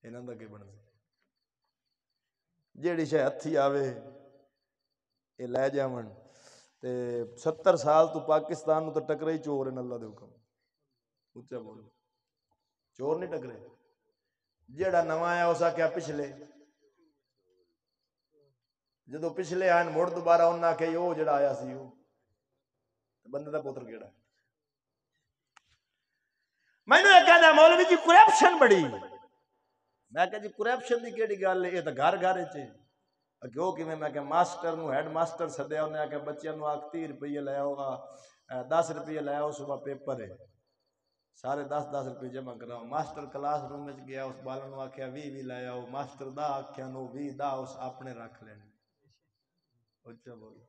انہاں دا کی بندا؟ جیڑی شے ہتھی آوے اے لے جاون تے 70 سال تو پاکستان نو تے ٹکرے ہی چور ہیں اللہ دے حکم. اچھا بولو, چور نہیں ٹکرے. جیڑا نواں آیا اس آکھیا پچھلے, جدو پچھلے آئے مڑ دوبارہ انہاں آکھیا او جڑا آیا سی او بندے دا پوتر کیڑا. میں نے کہا مولوی جی کرپشن بڑی. میں کہا جی کرپشن دی کیڑی گل ہے, یہ تو گھر گھر چ کیوں کہ میں کہ ماسٹر نو ہیڈ ماسٹر سدیا, انہیں آخیا بچیاں نو 30 روپیے لے آؤ, 10 روپیے لے آؤ, صبح پیپر ہے, سارے 10 روپے جمع کراؤ. ماسٹر کلاس روم میں گیا, اس بالن نو آخیا 20 لے آؤ, ماسٹر دا آخیا نو 20 اس اپنے رکھ لینے. اچھا بولو.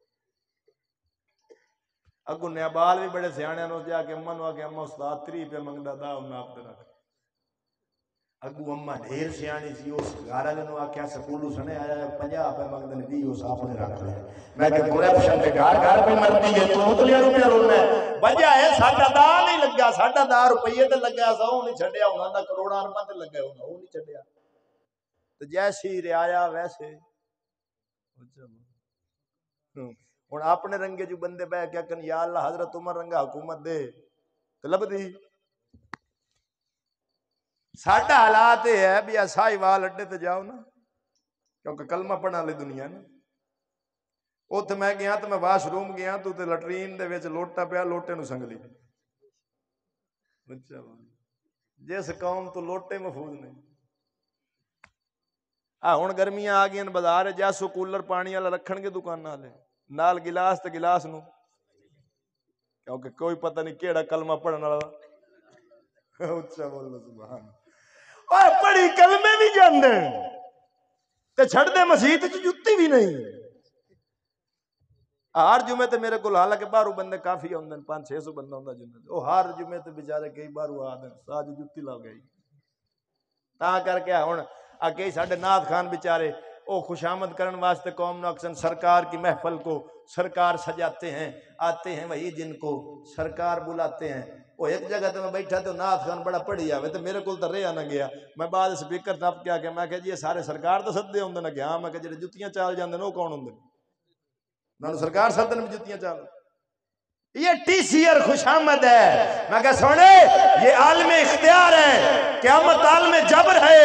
اگو نیا بال بھی بڑے سیانے نو جا کے اما نو آخیا اما استاد 30 روپے منگتا دا انہیں آپ رکھ. اگو اما ڈھیر سیانی سی, اس گھر والے نو آخیا سکولو سنے آیا 50 روپے منگتے ہیں 20 اس آپ نے رکھ لے. میں کہ کرپشن تے گھر گھر پہ مرتی ہے, تو اتلیا روپیہ رونا ہے. وجہ ہے ساڈا دا نہیں لگا, ساڈا دا روپیے تے لگا, 100 نہیں چھڈیا, انہاں دا کروڑاں روپے تے لگا, انہاں وہ نہیں چھڈیا. تو جیسی رعایا ویسے ہوں اپنے رنگے جو بندے بہ کیا کن یا اللہ حضرت عمر رنگا حکومت دے تو لبدی. ساڈا حالات یہ ہے بھی اسائی وال اڈے تے جاؤ نا, کیونکہ کلمہ پڑھن والی دنیا نا. اوتھے میں گیا تو میں واش روم گیا تو تے لٹرین دے وچ لوٹا پیا, لوٹے نو سنگلی. اچھا جس قوم تو لوٹے محفوظ نہیں. ہن گرمیاں آ گئیاں بازار جاسو کولر پانی والا رکھن گے دکان والے, نال گلاس تے گلاس نو, کیونکہ کوئی پتہ نہیں کیڑا کلمہ پڑھن والا. اچھا بولو سبحان. اور پڑھی کلمے بھی جاندے تے چھڑ دے مسجد وچ جُتی بھی نہیں. ہر جمعے تے میرے کول حالانکہ باہروں بندے کافی ہوندے, 500-600 بندہ ہوندا جمعے تے, او ہر جمعے تے بیچارے کئی باہروں آ دے ساج جُتی لا گئی. تاں کر کے ہن اگے ساڈے نعت خان بیچارے او خوشامد کرن واسطے قوم نو اکثر سرکار کی محفل کو سرکار سجاتے ہیں, آتے ہیں وہی جن کو سرکار بلاتے ہیں. وہ ایک جگہ تے میں بیٹھا تو نعت خان بڑا پڑھی آوے تے میرے کول تے رہیا نہ گیا. میں بعد سپیکر نپ کے آ کے میں کہ جی یہ سارے سرکار تو سدے ہوندے نہ گیا. میں کہ جڑے جُتیاں چال جاندے نے او کون ہوندے؟ نہ سرکار سدن میں جُتیاں چال. یہ ٹی سی آر خوشامد ہے. میں کہ سونے یہ عالم اختیار ہے, قیامت عالم جبر ہے.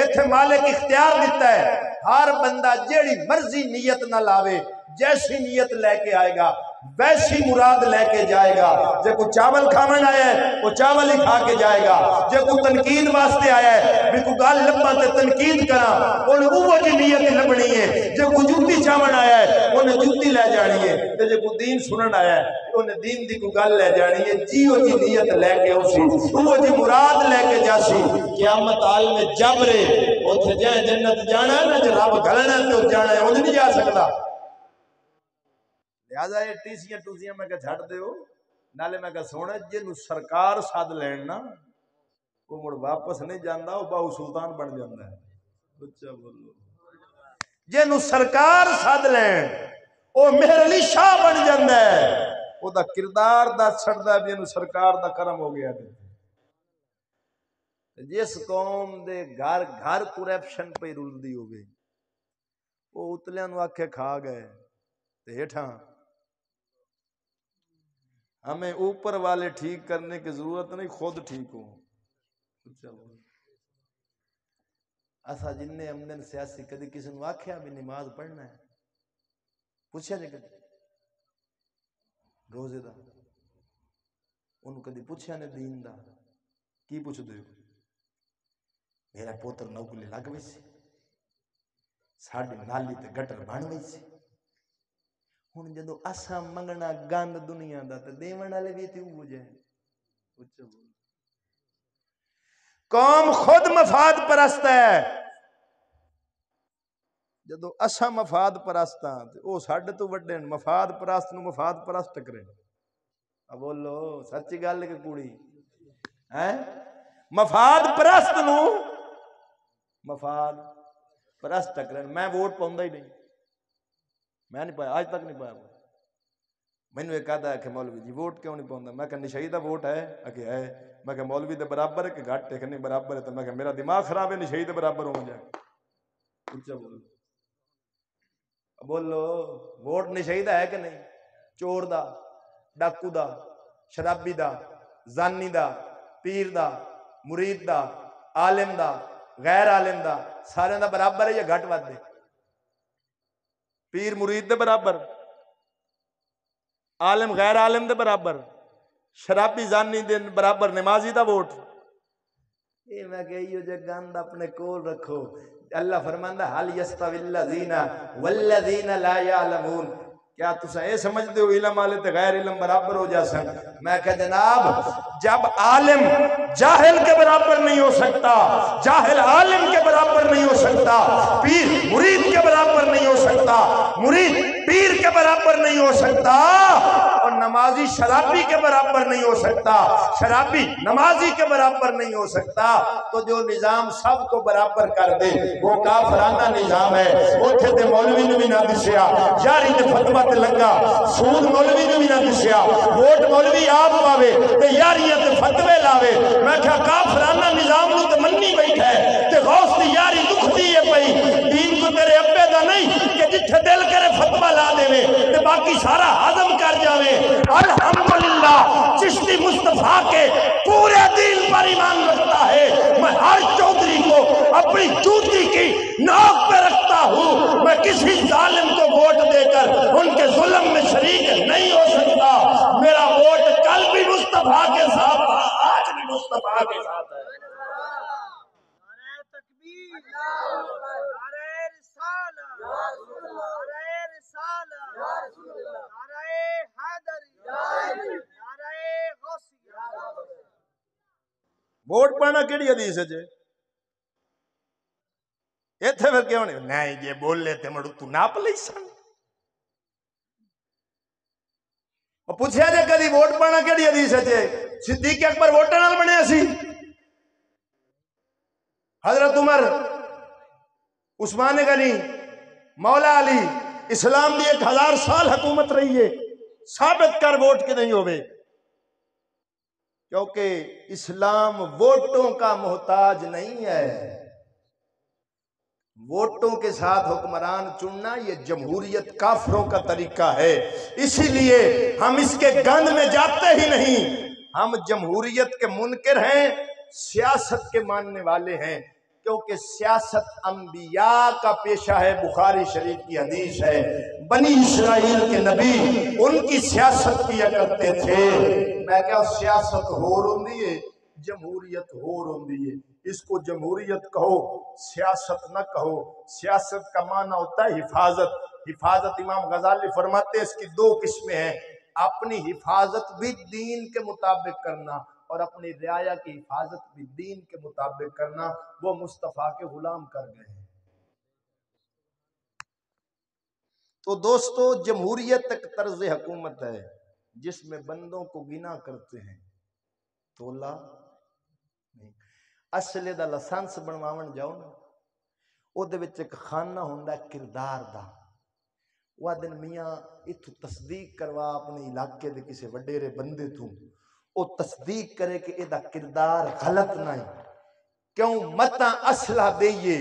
ایتھے مالک اختیار دیتا ہے, ہر بندہ جیڑی مرضی نیت نہ لاوے, جیسی نیت لے کے آئے گا ویسی مراد لے کے جائے گا. جے کو چاول کھاون آیا ہے وہ چاول ہی کھا کے جائے گا. جے کو تنقید واسطے آیا ہے بھی کو گل لبا تے تنقید کراں, انہیں وہ جی نیت لبنی ہے. جے کو جوتی چاون آیا ہے انہیں جوتی لے جانی ہے, تے جے کو دین سنن آیا ہے انہیں دین دی کو گل لے جانی ہے. جی وہ جی نیت لے کے اسی وہ جی مراد لے کے جاسی. قیامت عالم جبر اوتھے جے جنت جانا ہے نا, جے رب گھلنا ہے تو جانا ہے, انہیں نہیں جا سکتا. لہذا یہ ٹیسیاں ٹوسیاں میں کہ چھڑ دے ہو نالے. میں کہ سونا جنو سرکار ساتھ لین نا وہ مڑ واپس نہیں جاندا, وہ باہو سلطان بن جاندا ہے. اچھا بولو. جنو سرکار ساتھ لین وہ مہر علی شاہ بن جاندا ہے. وہ دا کردار دا چھڑدا ہے جنو سرکار دا کرم ہو گیا. جس قوم دے گھر گھر کرپشن پہ رلدی ہوگی وہ اتلیاں نو آکھے کھا گئے تے ہیٹھاں. ہمیں اوپر والے ٹھیک کرنے کی ضرورت نہیں, خود ٹھیک ہو. اسا جن امن سیاسی کدی کسی نے آکھیا بھی نماز پڑھنا ہے, پوچھا جی کدی روزے دا, انہوں کدی پوچھا نے دین دا کی پوچھ دے؟ میرا پوتر نوکری لگ گئی سی, ساڈی نالی تے گٹر بن گئی سی. ہن جدو اساں منگنا گند دنیا دا تے دیون والے بھی تے ہو جائے. قوم خود مفاد پرست ہے. جدو اساں مفاد پرست ہاں تے او ساڈے تو وڈے نے، مفاد پرست نو مفاد پرست ٹکرے۔ اب بولو سچی گل کہ کوڑی ہیں؟ مفاد پرست نو مفاد پرست ٹکرے۔ میں ووٹ پاؤندا ہی نہیں، میں نہیں پایا، آج تک نہیں پایا۔ مینوں ایک آدھا ہے کہ مولوی جی ووٹ کیوں نہیں پاؤندا؟ میں کہ نشئی دا ووٹ ہے؟ کہ ہے۔ میں کہ مولوی دے برابر ہے کہ گھٹ ہے؟ کہ نہیں برابر ہے۔ تو میں کہ میرا دماغ خراب ہے، نشئی دے برابر ہو جائے۔ اچھا بولو بولو ووٹ نشئی دا ہے کہ نہیں؟ چور دا، ڈاکو دا، شرابی دا، زانی دا، پیر دا، مرید دا، عالم دا، غیر عالم دا، سارے دا برابر ہے یا گھٹ ود دے؟ پیر مرید دے برابر، عالم غیر عالم دے برابر، شرابی زانی دے برابر، نمازی دا ووٹ؟ یہ میں کہیو جے گند اپنے کول رکھو۔ اللہ فرماندا حل یستوی الذین والذین لا یعلمون، کیا تسا یہ سمجھتے ہو علم والے تے غیر علم برابر ہو جا سن؟ میں کہ جناب جب عالم جاہل کے برابر نہیں ہو سکتا، جاہل عالم کے برابر نہیں ہو سکتا، پیر مرید کے برابر نہیں ہو سکتا، مرید پیر کے برابر نہیں ہو سکتا، اور نمازی شرابی کے برابر نہیں ہو سکتا، شرابی نمازی کے برابر نہیں ہو سکتا، تو جو نظام سب کو برابر کر دے وہ کافرانہ نظام ہے۔ اوتھے تے مولوی نو بھی نہ دسیا، یاری تے فتویٰ تے لگا، سود مولوی نو بھی نہ دسیا، ووٹ مولوی آپ پاوے تے یاریاں تے فتوے لاوے۔ میں کہا کافرانہ نظام نو تے منی بیٹھا ہے تے غوث دی یاری دکھ دی ہے پئی۔ دین کو تیرے ابے دا نہیں کہ جتھے دل کرے فتویٰ لا دے تے باقی سارا ہضم کر جاوے۔ الحمدللہ چشتی مصطفیٰ کے پورے دین پر ایمان رکھتا ہے۔ میں ہر چودھری کو اپنی جوتی کی نوک پہ رکھتا ہوں، میں کسی ظالم کو ووٹ دے کر ان کے ظلم میں شریک نہیں ہو سکتا۔ میرا ووٹ کل بھی مصطفیٰ کے ساتھ تھا، آج بھی مصطفیٰ کے ساتھ ہے۔ نعرہ تکبیر، نعرہ رسالہ، نعرہ رسالہ، نعرہ حیدری، نعرہ غوثیہ۔ ووٹ پانا کیڑی حدیث ہے جے؟ ایتھے پھر کیوں نہیں یہ بول لیتے مڑو تو ناپ لئی سن۔ اور پوچھیا جے کدی ووٹ پانا کیڑی حدیث ہے جے؟ صدیق اکبر ووٹاں نال بنے سی، حضرت عمر، عثمان غنی، مولا علی، اسلام دی 1000 سال حکومت رہی ہے، ثابت کر ووٹ کے نہیں ہوئے، کیونکہ اسلام ووٹوں کا محتاج نہیں ہے۔ ووٹوں کے ساتھ حکمران چننا یہ جمہوریت کافروں کا طریقہ ہے، اسی لیے ہم اس کے گند میں جاتے ہی نہیں۔ ہم جمہوریت کے منکر ہیں، سیاست کے ماننے والے ہیں، کیونکہ سیاست انبیاء کا پیشہ ہے۔ بخاری شریف کی حدیث ہے، بنی اسرائیل کے نبی ان کی سیاست کیا کرتے تھے۔ میں کہا سیاست ہور ہوندی ہے، جمہوریت ہور ہوندی ہے۔ اس کو جمہوریت کہو، سیاست نہ کہو۔ سیاست کا معنی ہوتا ہے حفاظت۔ حفاظت امام غزالی فرماتے ہیں اس کی 2 قسمیں ہیں، اپنی حفاظت بھی دین کے مطابق کرنا اور اپنی رعایا کی حفاظت بھی دین کے مطابق کرنا۔ وہ مصطفیٰ کے غلام کر گئے ہیں۔ تو دوستو جمہوریت ایک طرز حکومت ہے جس میں بندوں کو گنا کرتے ہیں، تولا نہیں۔ اصلے دا لسانس بنواون جاؤ نا، او دے وچ ایک خانہ ہوندا ہے کردار دا۔ وہ دن میاں اتھو تصدیق کروا اپنے علاقے دے کسی وڈیرے بندے تو، او تصدیق کرے کہ اے دا کردار غلط نہیں، کیوں متا اصلہ دئیے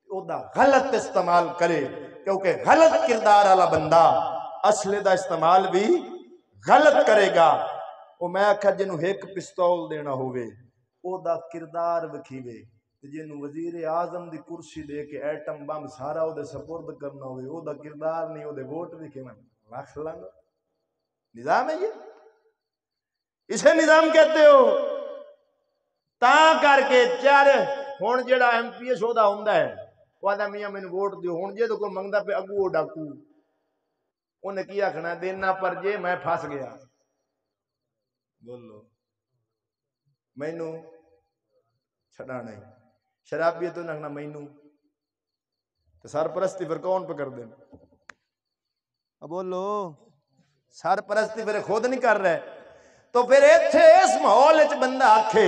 او دا غلط استعمال کرے، کیونکہ غلط کردار والا بندہ اصلے دا استعمال بھی غلط کرے گا۔ او میں آکھا جنوں ایک پستول دینا ہوئے او دا کردار وکھیوے، جنوں وزیر اعظم دی کرسی دے کے ایٹم بم سارا او دے سپرد کرنا ہوئے او دا کردار نہیں، او دے ووٹ وکھیوے۔ رکھ لانگا نظام ہے، یہ اسے نظام کہتے ہو۔ تاں کر کے چار ہون جڑا ایم پی ایس ہودا ہوندا ہے، وہ آدھا میاں میں نے ووٹ دیو، ہون جے تو کوئی منگدا پہ اگو او ڈاکو، انہیں کیا کھنا دینا پر جے میں پھاس گیا، بولو مینو چھڑا نہیں۔ شرابی تو نہ مینو تو سرپرستی پھر کون پہ کر دیں؟ اب بولو، سرپرستی پھر خود نہیں کر رہے. تو پھر ایتھے اس ماحول وچ بندہ آکھے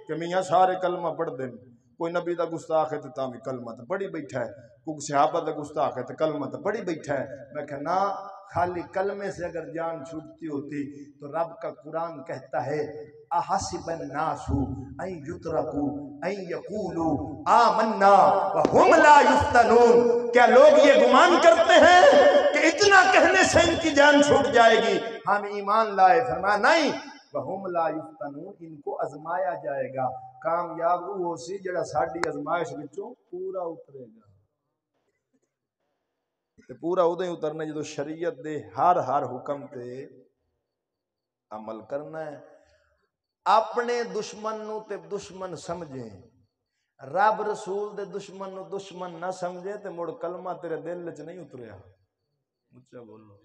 کہ میاں سارے کلمہ پڑھ دیں، کوئی نبی دا گستاخ ہے تو تاں کلمہ تو پڑھی بیٹھا ہے، کوئی صحابہ دا گستاخ ہے تو کلمہ تو پڑھی بیٹھا ہے. میں کہا نا، خالی کلمے سے اگر جان چھوٹتی ہوتی تو رب کا قرآن کہتا ہے احسب الناس ان یترکوا ان یقولوا آمنا وهم لا یفتنون. کیا لوگ یہ گمان کرتے ہیں کہ اتنا کہنے سے ان کی جان چھوٹ جائے گی؟ ہم ایمان لائے. فرمایا نہیں، وهم لا یفتنون، ان کو ازمایا جائے گا. کامیاب وہ سی جڑا ساڈی ازمائش وچوں پورا اترے گا. تے پورا ادھے اترنا جدو شریعت دے ہر حکم تے عمل کرنا ہے. اپنے دشمن نو تے دشمن سمجھیں، رب رسول دے دشمن نو دشمن نہ سمجھے تے مڑ کلمہ تیرے دل وچ نہیں اتریا. اچھا بولو.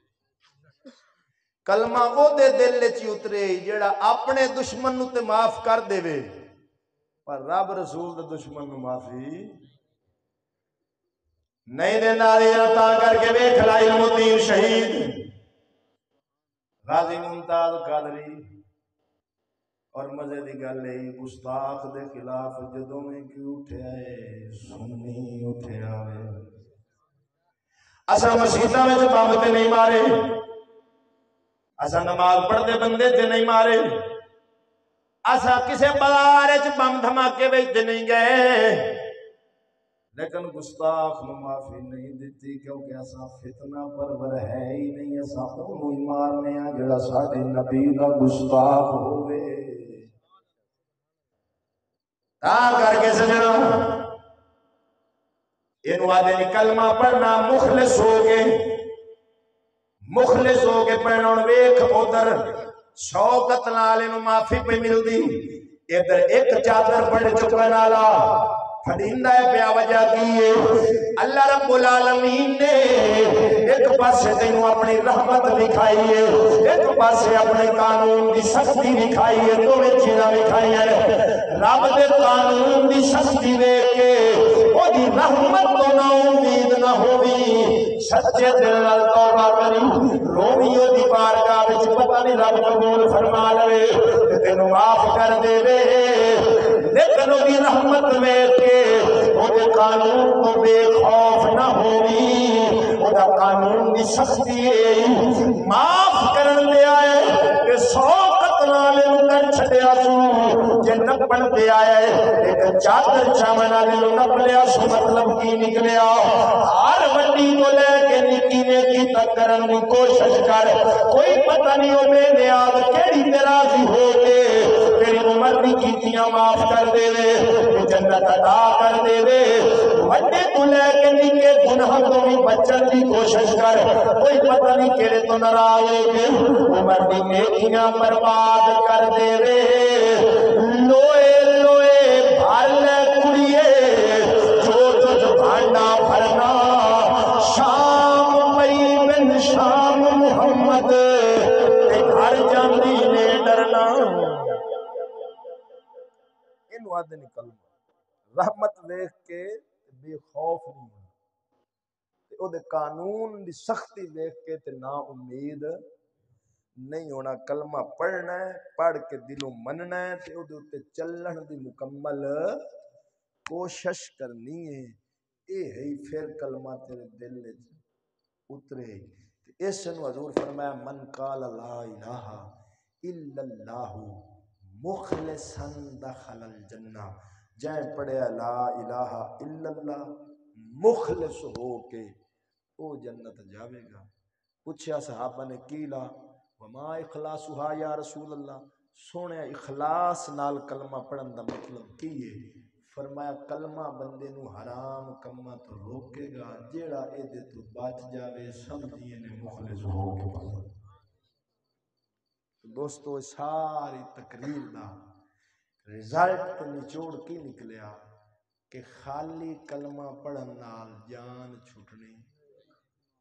کلمہ او دے دل وچ اترے جیڑا اپنے دشمن نو تے معاف کر دے وے، پر رب رسول دے دشمن نو معافی نہیں دینا. تا کر کے ویکھ لا علم الدین شہید غازی ممتاز قادری، اور مزے دی گل ہے گستاخ دے خلاف جدوں میں کیوں اٹھیا ہے، سنی اٹھیا ہے. اساں مسجداں وچ بم تے نہیں مارے، اساں نماز پڑھدے بندے تے نہیں مارے، اساں کسے بازار وچ بم دھماکے وچ نہیں گئے، لیکن گستاخ نو معافی نہیں دیتی کیونکہ اساں فتنہ پرور ہے ہی نہیں. اساں اونوں ہی مارنے ہاں جڑا ساڈے نبی دا گستاخ ہووے. تا کر کے سجنا اینو آدھے کلمہ پڑھنا مخلص ہو گئے، مخلص ہو کے پڑھنا. ویکھ ادھر 100 قتل والے نو معافی پہ ملدی، ادھر ایک چادر پڑھ چکن والا پھڑیندا ہے پیا. وجہ کی ہے؟ اللہ رب العالمین نے ایک پاسے تینوں اپنی رحمت دکھائی ہے، ایک پاسے اپنے قانون دی سختی دکھائی ہے. دونوں چیزاں دکھائی ہیں. رب دے قانون دی سختی دیکھ کے او دی رحمت تو نا امید نہ ہووی، سچے دل نال توبہ کری رووی او دی بارگاہ وچ پتہ نہیں رب قبول فرما لے تے تینوں معاف کر دے وے. لیکن او دی رحمت دیکھ کے او دے قانون تو بے خوف نہ ہووی، او دا قانون دی سختی معاف کرن دے آئے کہ 100 قتل والے نوں کر چھڈیا سو، جے نپن دے آئے ایک چادر چاون والے نوں نپ لیا سو. مطلب کی نکلیا؟ ہر وڈی تو لے کے نکی نیکی تک کرن دی کوشش کر، کوئی پتہ نہیں او بے نیاز کیڑی تے راضی ہو کے تیری عمر دی کیتیاں معاف کر دے وے، جنت عطا کر دے وے. وڈے تو لے کے نکے گناہ تو بھی بچن دی کوشش کر، کوئی پتہ نہیں کیڑے تو ناراض ہو کے عمر دی نیکیاں برباد کر دے وے. لوئے لوئے بھر لے کڑیے جو تجھ بھانڈا بھرنا، شام مئی بن شام محمد تے گھر جاندی نے ڈرنا. اینو آدھے نکل رحمت دیکھ کے بے خوف نہیں ہونا، او دے قانون دی سختی دیکھ کے تے نا امید نہیں ہونا. کلمہ پڑھنا ہے، پڑھ کے دلوں مننا ہے تے او دے اوتے چلن دی مکمل کوشش کرنی ہے. اے ہے پھر کلمہ تیرے دل وچ اترے. اس نو حضور فرمایا من قال لا الہ الا اللہ مخلصا دخل الجنہ. جائیں پڑھیا لا الہ الا اللہ مخلص ہو کے او جنت جاوے گا. پوچھا صحابہ نے کیلا وما اخلاصھا یا رسول اللہ، سونے اخلاص نال کلمہ پڑھن دا مطلب کی ہے؟ فرمایا کلمہ بندے نو حرام کما تو روکے گا، جیڑا اے دے تو بچ جاوے سمجھیے نے مخلص ہو کے پڑھے. دوستو ساری تقریر دا رزلٹ نچوڑ کی نکلیا کہ خالی کلمہ پڑھن نال جان چھٹنی،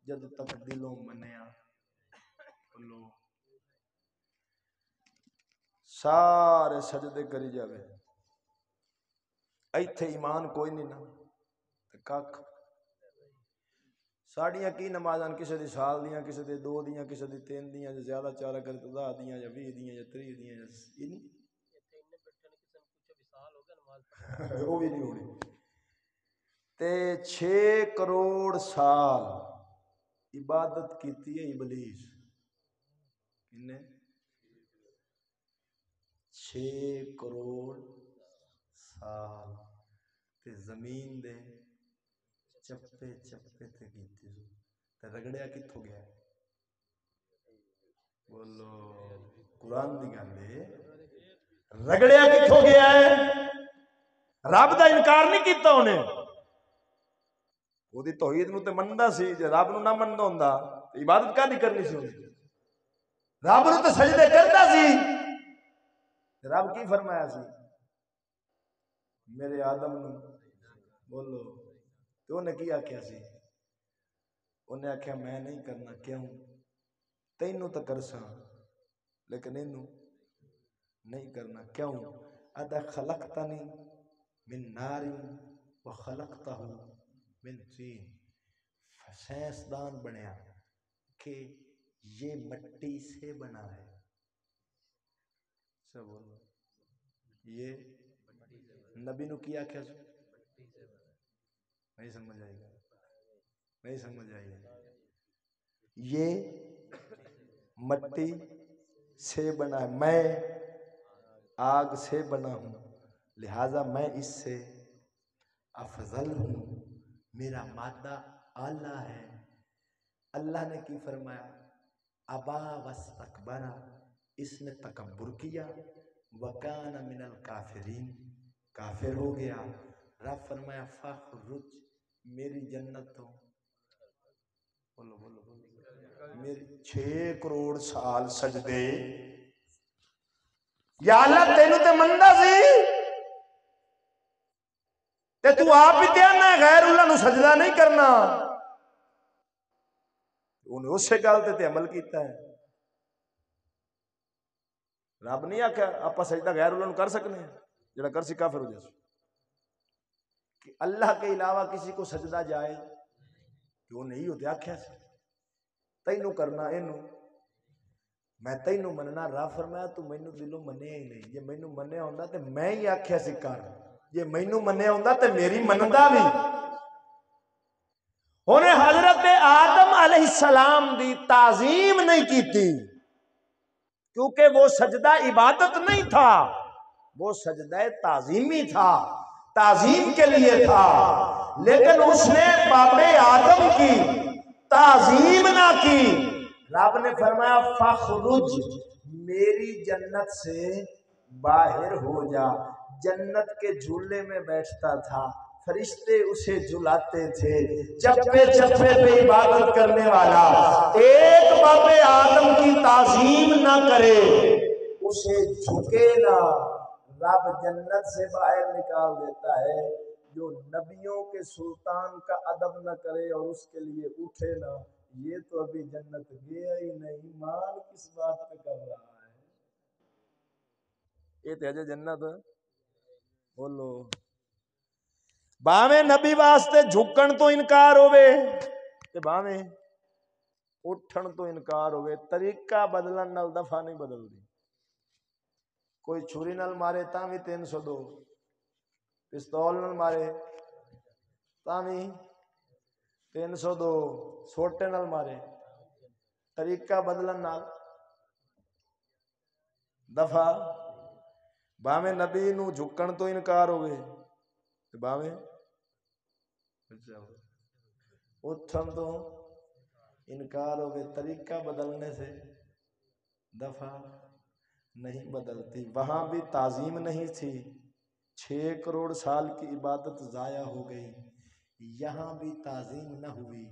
جد تک دلوں منیا بولو سارے سجدے کری جاوے، ایتھے ایمان کوئی نہیں نا کاک ساڑیاں کی نمازاں کسی دی سال دیاں کسی دی 2 دیاں کسی دی 3 دیاں یا زیادہ 4 اگر 10 دیاں یا 20 دیاں یا 30 دیاں یا وہ بھی نہیں ہونی تے 6 کروڑ سال عبادت کیتی ہے ابلیس کنے 6 کروڑ سال تے زمین دے چپے چپے تے کیتی تے رگڑیا کتھوں گیا بولو قرآن دی گل ہے رگڑیا کتھوں گیا ہے رب دا انکار نہیں کیتا انہیں وہ دی توحید نو تے مندا سی جے رب نو نہ مندا ہوندا تے عبادت کدی کرنی سی انہیں رب نو تے سجدے کردا سی رب کی فرمایا سی میرے آدم نو بولو تو انہیں کی آکھیا سی انہیں آکھیا میں نہیں کرنا کیوں تینوں تو کرساں لیکن انہوں نہیں کرنا کیوں ادا خلقتنی من نار و خلقتہ من طین سائنسدان بنیا کہ یہ مٹی سے بنا ہے سب بولو یہ نبی نو کیا کیا نہیں سمجھ آئی گا نہیں سمجھ آئی گا یہ مٹی سے بنا ہے میں آگ سے بنا ہوں لہذا میں اس سے افضل ہوں میرا مادہ اعلیٰ ہے اللہ نے کی فرمایا ابا واستکبرا اس نے تکبر کیا وکان من الکافرین کافر ہو گیا رب فرمایا فخرج میری جنت تو بولو بولو بولو میری 6 کروڑ سال سجدے یا اللہ تینوں تے مندا سی تے تو آپ ہی تے آنا غیر اللہ نو سجدہ نہیں کرنا انہیں اسی گل تے عمل کیتا ہے رب نہیں آکھیا آپا سجدہ غیر اللہ نو کر سکنے ہیں جڑا کر سی کافر ہو جائے کہ اللہ کے علاوہ کسی کو سجدہ جائے کیوں نہیں ہوتے آکھیا سی تینوں کرنا اینوں میں تینوں مننا رب فرمایا تو مینوں دلوں منیا ہی نہیں یہ مینوں منیا ہوندا تے میں ہی آکھیا سی کر یہ مینوں منیا ہوندا تے میری مندا بھی انہیں حضرت آدم علیہ السلام دی تعظیم نہیں کیتی کیونکہ وہ سجدہ عبادت نہیں تھا وہ سجدہ تعظیمی تھا تعظیم کے لیے تھا لیکن اس نے باپ آدم کی تعظیم نہ کی رب نے فرمایا فخرج میری جنت سے باہر ہو جا جنت کے جھولے میں بیٹھتا تھا فرشتے اسے جھلاتے تھے چپے چپے پہ عبادت کرنے والا ایک باپ آدم کی تعظیم نہ کرے اسے جھکے نہ رب جنت سے باہر نکال دیتا ہے جو نبیوں کے سلطان کا ادب نہ کرے اور اس کے لیے اٹھے نہ یہ تو ابھی جنت گیا ہی نہیں مان کس بات پہ کر رہا ہے یہ تیجے جنت بولو باویں نبی واسطے جھکن تو انکار ہوئے تے باویں اٹھن تو انکار ہوئے طریقہ بدلن نال دفعہ نہیں بدل دی کوئی چھری نال مارے تاں بھی 302 پستول نال مارے تاں بھی 302 سوٹے نال مارے طریقہ بدلن نال دفعہ باویں نبی نو جھکن تو انکار ہوئے تے باویں اٹھن تو انکار ہوگے طریقہ بدلنے سے دفعہ نہیں بدلتی وہاں بھی تعظیم نہیں تھی 6 کروڑ سال کی عبادت ضائع ہو گئی یہاں بھی تعظیم نہ ہوئی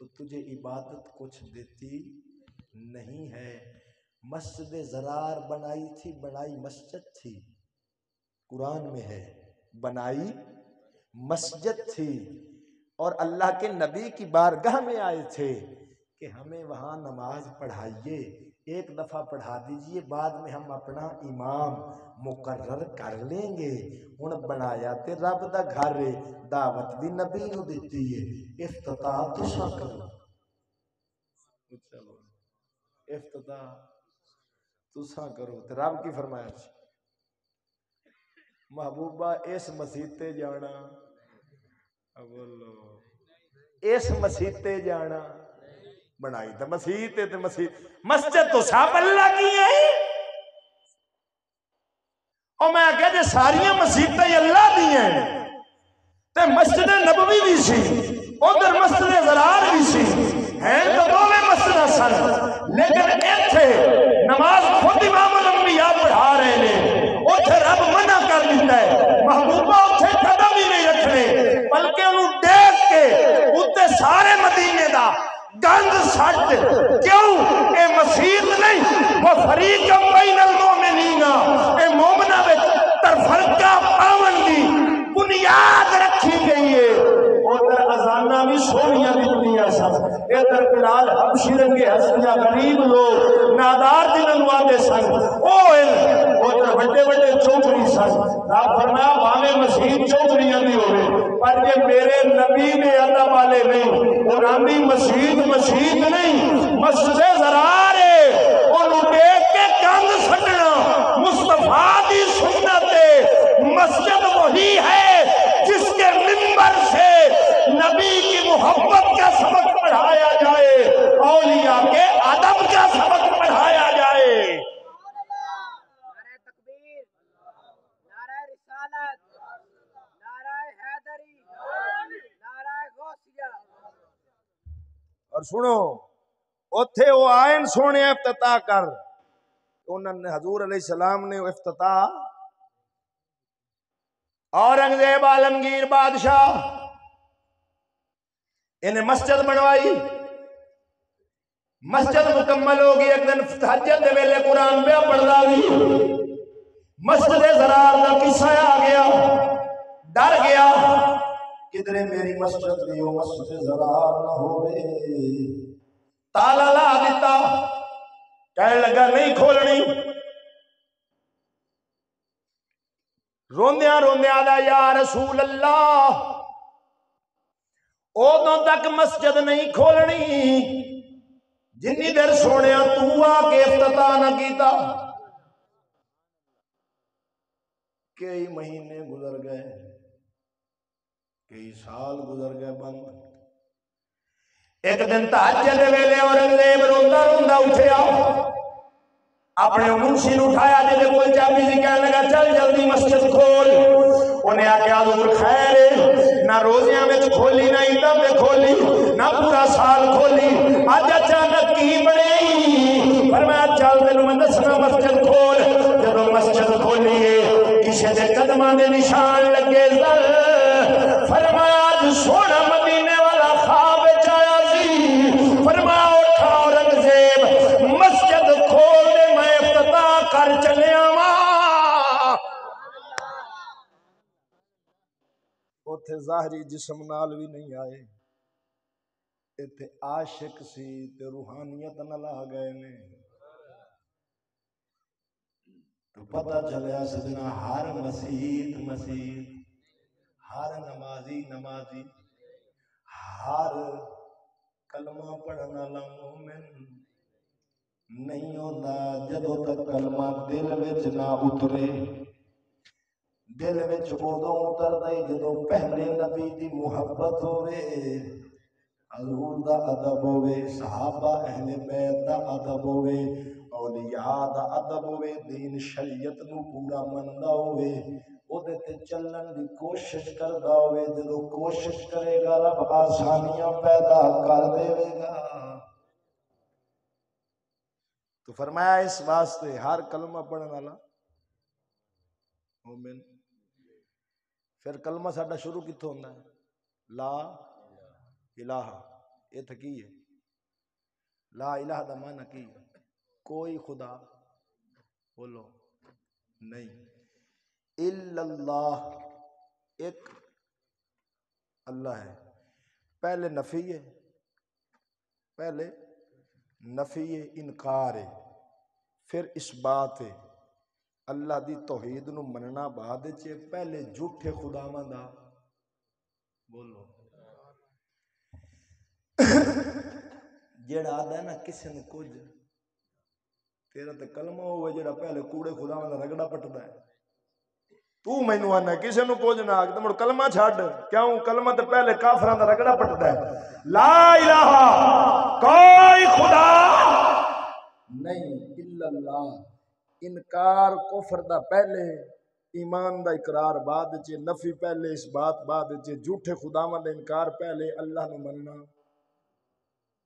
تو تجھے عبادت کچھ دیتی نہیں ہے مسجد زرار بنائی تھی بنائی مسجد تھی قرآن میں ہے بنائی مسجد تھی اور اللہ کے نبی کی بارگاہ میں آئے تھے کہ ہمیں وہاں نماز پڑھائیے ایک دفعہ پڑھا دیجئے، بعد میں ہم اپنا امام مقرر کر لیں گے۔ ہن بنایا تے رب دا گھر ہے، دعوت بھی نبی نو دتی ہے، افتتاح تساں کرو، افتتاح تساں کرو۔ تے رب کی فرمایا سی محبوبہ اس مسجد تے جانا، بولو اس مسجد تے جانا، بنائی تے مسجد تے مسجد تو سب اللہ کی ہے۔ اور میں کہا جے ساریاں مسجدیں اللہ دی ہیں تے مسجد نبوی بھی سی، ادھر مسجد زرار بھی سی، ہیں تو دونوں مسجد سن، لیکن ایتھے نماز خود امام الانبیاء پڑھا رہے ہیں، اتھے رب منع کر دیتا ہے محبوبہ اتھے قدم ہی نہیں رکھنے، بلکہ انہوں دیکھ کے اتھے سارے مدینے دا گند سٹ، کیوں اے مسیح نہیں وہ فریق بین المومنین، اے مومنہ میں ترفرقہ پاون دی بنیاد رکھی گئی ہے۔ ادھر ازانہ بھی سونیاں دی دنیا سن، ادھر بلال حبشی رنگے ہستیاں غریب لوگ نادار جنہوں آتے سن، ادھر بڑے بڑے چوکری سن۔ رب فرمایا بھاوے مسیح چوکریاں دی ہوئے پر یہ میرے نبی نے ادب والے نہیں، قرآن دی مسجد نہیں، مسجد زرار ہے، انہوں دیکھ کے گند سٹنا مصطفیٰ دی سنت ہے۔ مسجد وہی ہے جس کے منبر سے نبی کی محبت کا سبق پڑھایا جائے، اولیاء کے ادب کا سبق پڑھایا جائے۔ نعرہ تکبیر، نعرہ رسالت، نعرہ حیدری، نعرہ غوثیہ۔ اور سنو اتھے وہ آئین سونے افتتاح کر، انہوں نے حضور علیہ السلام نے افتتاح، اورنگزیب عالمگیر بادشاہ انہیں مسجد بنوائی، مسجد مکمل ہوگی، ایک دن تہجد دے ویلے قرآن پہ پڑھدا بھی، مسجد زرار دا قصہ آ گیا، ڈر گیا کدھرے میری مسجد دی وہ مسجد زرار نہ ہوئے، تالا لا دیتا، کہنے لگا نہیں کھولنی، روندیاں روندیاں دا یا رسول اللہ ادوں تک مسجد نہیں کھولنی جنی دیر سونیا تو آ کے افتتاح نہ کیتا۔ کئی مہینے گزر گئے، کئی سال گزر گئے بند۔ ایک دن تہجد دے ویلے اورنگزیب روندا روندا اٹھیا، اپنے منشی نے اٹھایا جے کوئی چابی سی، کہنے لگا چل جلدی مسجد کھول۔ انہیں آکھیا حضور خیر ہے، نہ روزیاں میں کھولی نہ عیداں میں کھولی نہ پورا سال کھولی، اج اچانک کی بنے؟ فرمایا چل تینوں میں دسنا مسجد کھول۔ جب مسجد کھولی ہے کسی دے قدماں دے نشان لگے زل، فرمایا اج سونا مدینے والا خواب وچ آیا سی۔ فرمایا اٹھا اورنگزیب مسجد کھول دے میں افتتاح کر چلیا وا۔ اوتھے ظاہری جسم نال بھی نہیں آئے، ایتھے عاشق سی تے روحانیت نال آ گئے نے۔ تو پتہ چلیا سجنا ہر مسیت، ہر نمازی، ہر کلمہ پڑھن والا مومن نہیں ہوتا جدوں تک کلمہ دل وچ نہ اترے۔ دل وچ ادوں اتردا ہی جدوں پہلے نبی دی محبت ہوے، حضور دا ادب ہوے، صحابہ اہل بیت دا ادب ہوے، اولیاء دا ادب ہوے، دین شریعت نو پورا مندا ہوے، اودے تے چلن دی کوشش کردا ہوے۔ جدوں کوشش کرے گا رب آسانیاں پیدا کر دے گا۔ تو فرمایا اس واسطے ہر کلمہ پڑھن والا مومن۔ پھر کلمہ ساڈا شروع کتوں ہوندا ہے؟ لا الہ، یہ تھکی ہے لا الہ دا معنی کی ہے؟ کوئی خدا بولو نہیں، الا اللہ، ایک اللہ ہے۔ پہلے نفی ہے، پہلے نفی ہے، انکار ہے، پھر اس بات ہے اللہ دی توحید نو مننا بعد چ پہلے جھوٹے خداواں دا بولو جیڑا آدھا ہے نا کسے نو کچھ تیرا تے کلمہ ہوئے جیڑا پہلے کوڑے خداواں دا رگڑا پٹدا ہے تو مینوں آنا کسے نو کچھ نہ آکھ تے مڑ کلمہ چھڈ کیوں کلمہ تے پہلے کافراں دا رگڑا پٹدا ہے لا الہ کوئی خدا نہیں الا اللہ انکار کفر دا پہلے ایمان دا اقرار بعد وچ نفی پہلے اس بات بعد وچ جھوٹے خداواں دا انکار پہلے اللہ نو مننا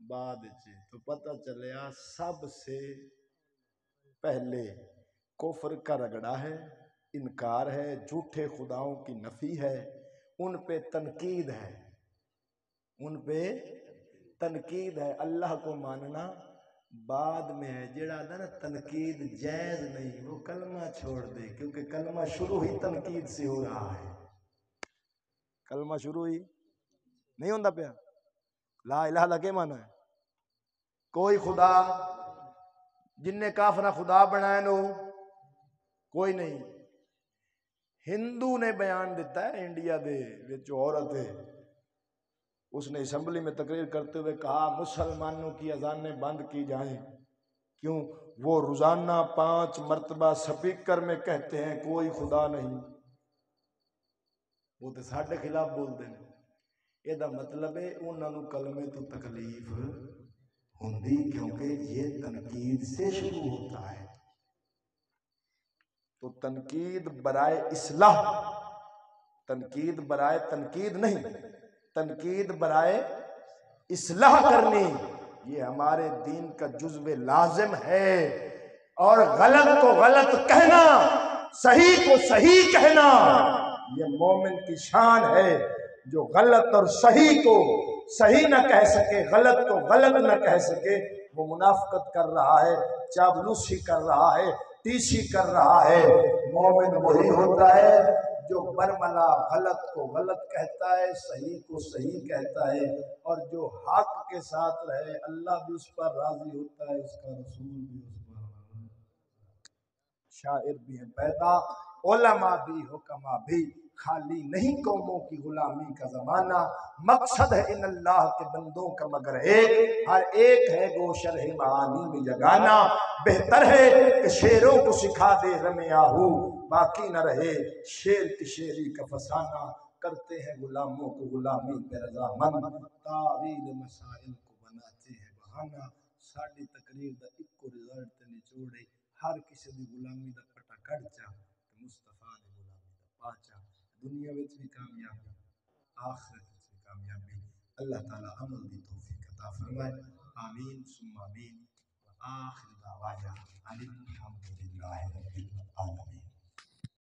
بعد وچ تو پتہ چلیا سب سے پہلے کفر کا رگڑا ہے انکار ہے جھوٹے خداؤں کی نفی ہے ان پہ تنقید ہے ان پہ تنقید ہے اللہ کو ماننا بعد میں ہے جیڑا آدھا نا تنقید جائز نہیں وہ کلمہ چھوڑ دے کیونکہ کلمہ شروع ہی تنقید سے ہو رہا ہے کلمہ شروع ہی نہیں ہوندہ پیا لا الہ الا کے مانا ہے کوئی خدا جن نے کافرہ خدا بنائے نو کوئی نہیں ہندو نے بیان دیتا ہے انڈیا دے وچ عورت ہے اس نے اسمبلی میں تقریر کرتے ہوئے کہا مسلمانوں کی اذانیں بند کی جائیں کیوں وہ روزانہ 5 مرتبہ سپیکر میں کہتے ہیں کوئی خدا نہیں وہ تو ساڈے خلاف بولتے ہیں یہ دا مطلب ہے انہوں نے کلمے تو تکلیف ہوندی کیونکہ یہ تنقید سے شروع ہوتا ہے تو تنقید برائے اصلاح تنقید برائے تنقید نہیں تنقید برائے اصلاح کرنی یہ ہمارے دین کا جزو لازم ہے اور غلط کو غلط کہنا صحیح کو صحیح کہنا یہ مومن کی شان ہے جو غلط اور صحیح کو صحیح نہ کہہ سکے غلط کو غلط نہ کہہ سکے وہ منافقت کر رہا ہے چاپلوسی کر رہا ہے ٹیسی کر رہا ہے مومن وہی ہوتا ہے جو برملا غلط کو غلط کہتا ہے صحیح کو صحیح کہتا ہے اور جو حق کے ساتھ رہے اللہ بھی اس پر راضی ہوتا ہے اس کا رسول بھی اس پر شاعر بھی ہے پیدا علماء بھی حکماء بھی خالی نہیں قوموں کی غلامی کا زمانہ مقصد ہے ان اللہ کے بندوں کا مگر ایک ہر ایک ہے گو شرح معانی میں یگانا بہتر ہے کہ شیروں کو سکھا دے رمیاہو باقی نہ رہے شیر کی شیری کا فسانہ کرتے ہیں غلاموں کو غلامی پہ رضامند تعویل مسائل کو بناتے ہیں بہانہ ساڑی تقریر دا ایک کو رزلٹ نچوڑے ہر کسی دی غلامی دا پٹا کڑ چا کہ مصطفیٰ دی غلامی دا پاچا دنیا وچ بھی کامیابی آخرت وچ بھی کامیابی اللہ تعالی عمل دی توفیق عطا فرمائے آمین ثم آمین آخر دعوانا الحمدللہ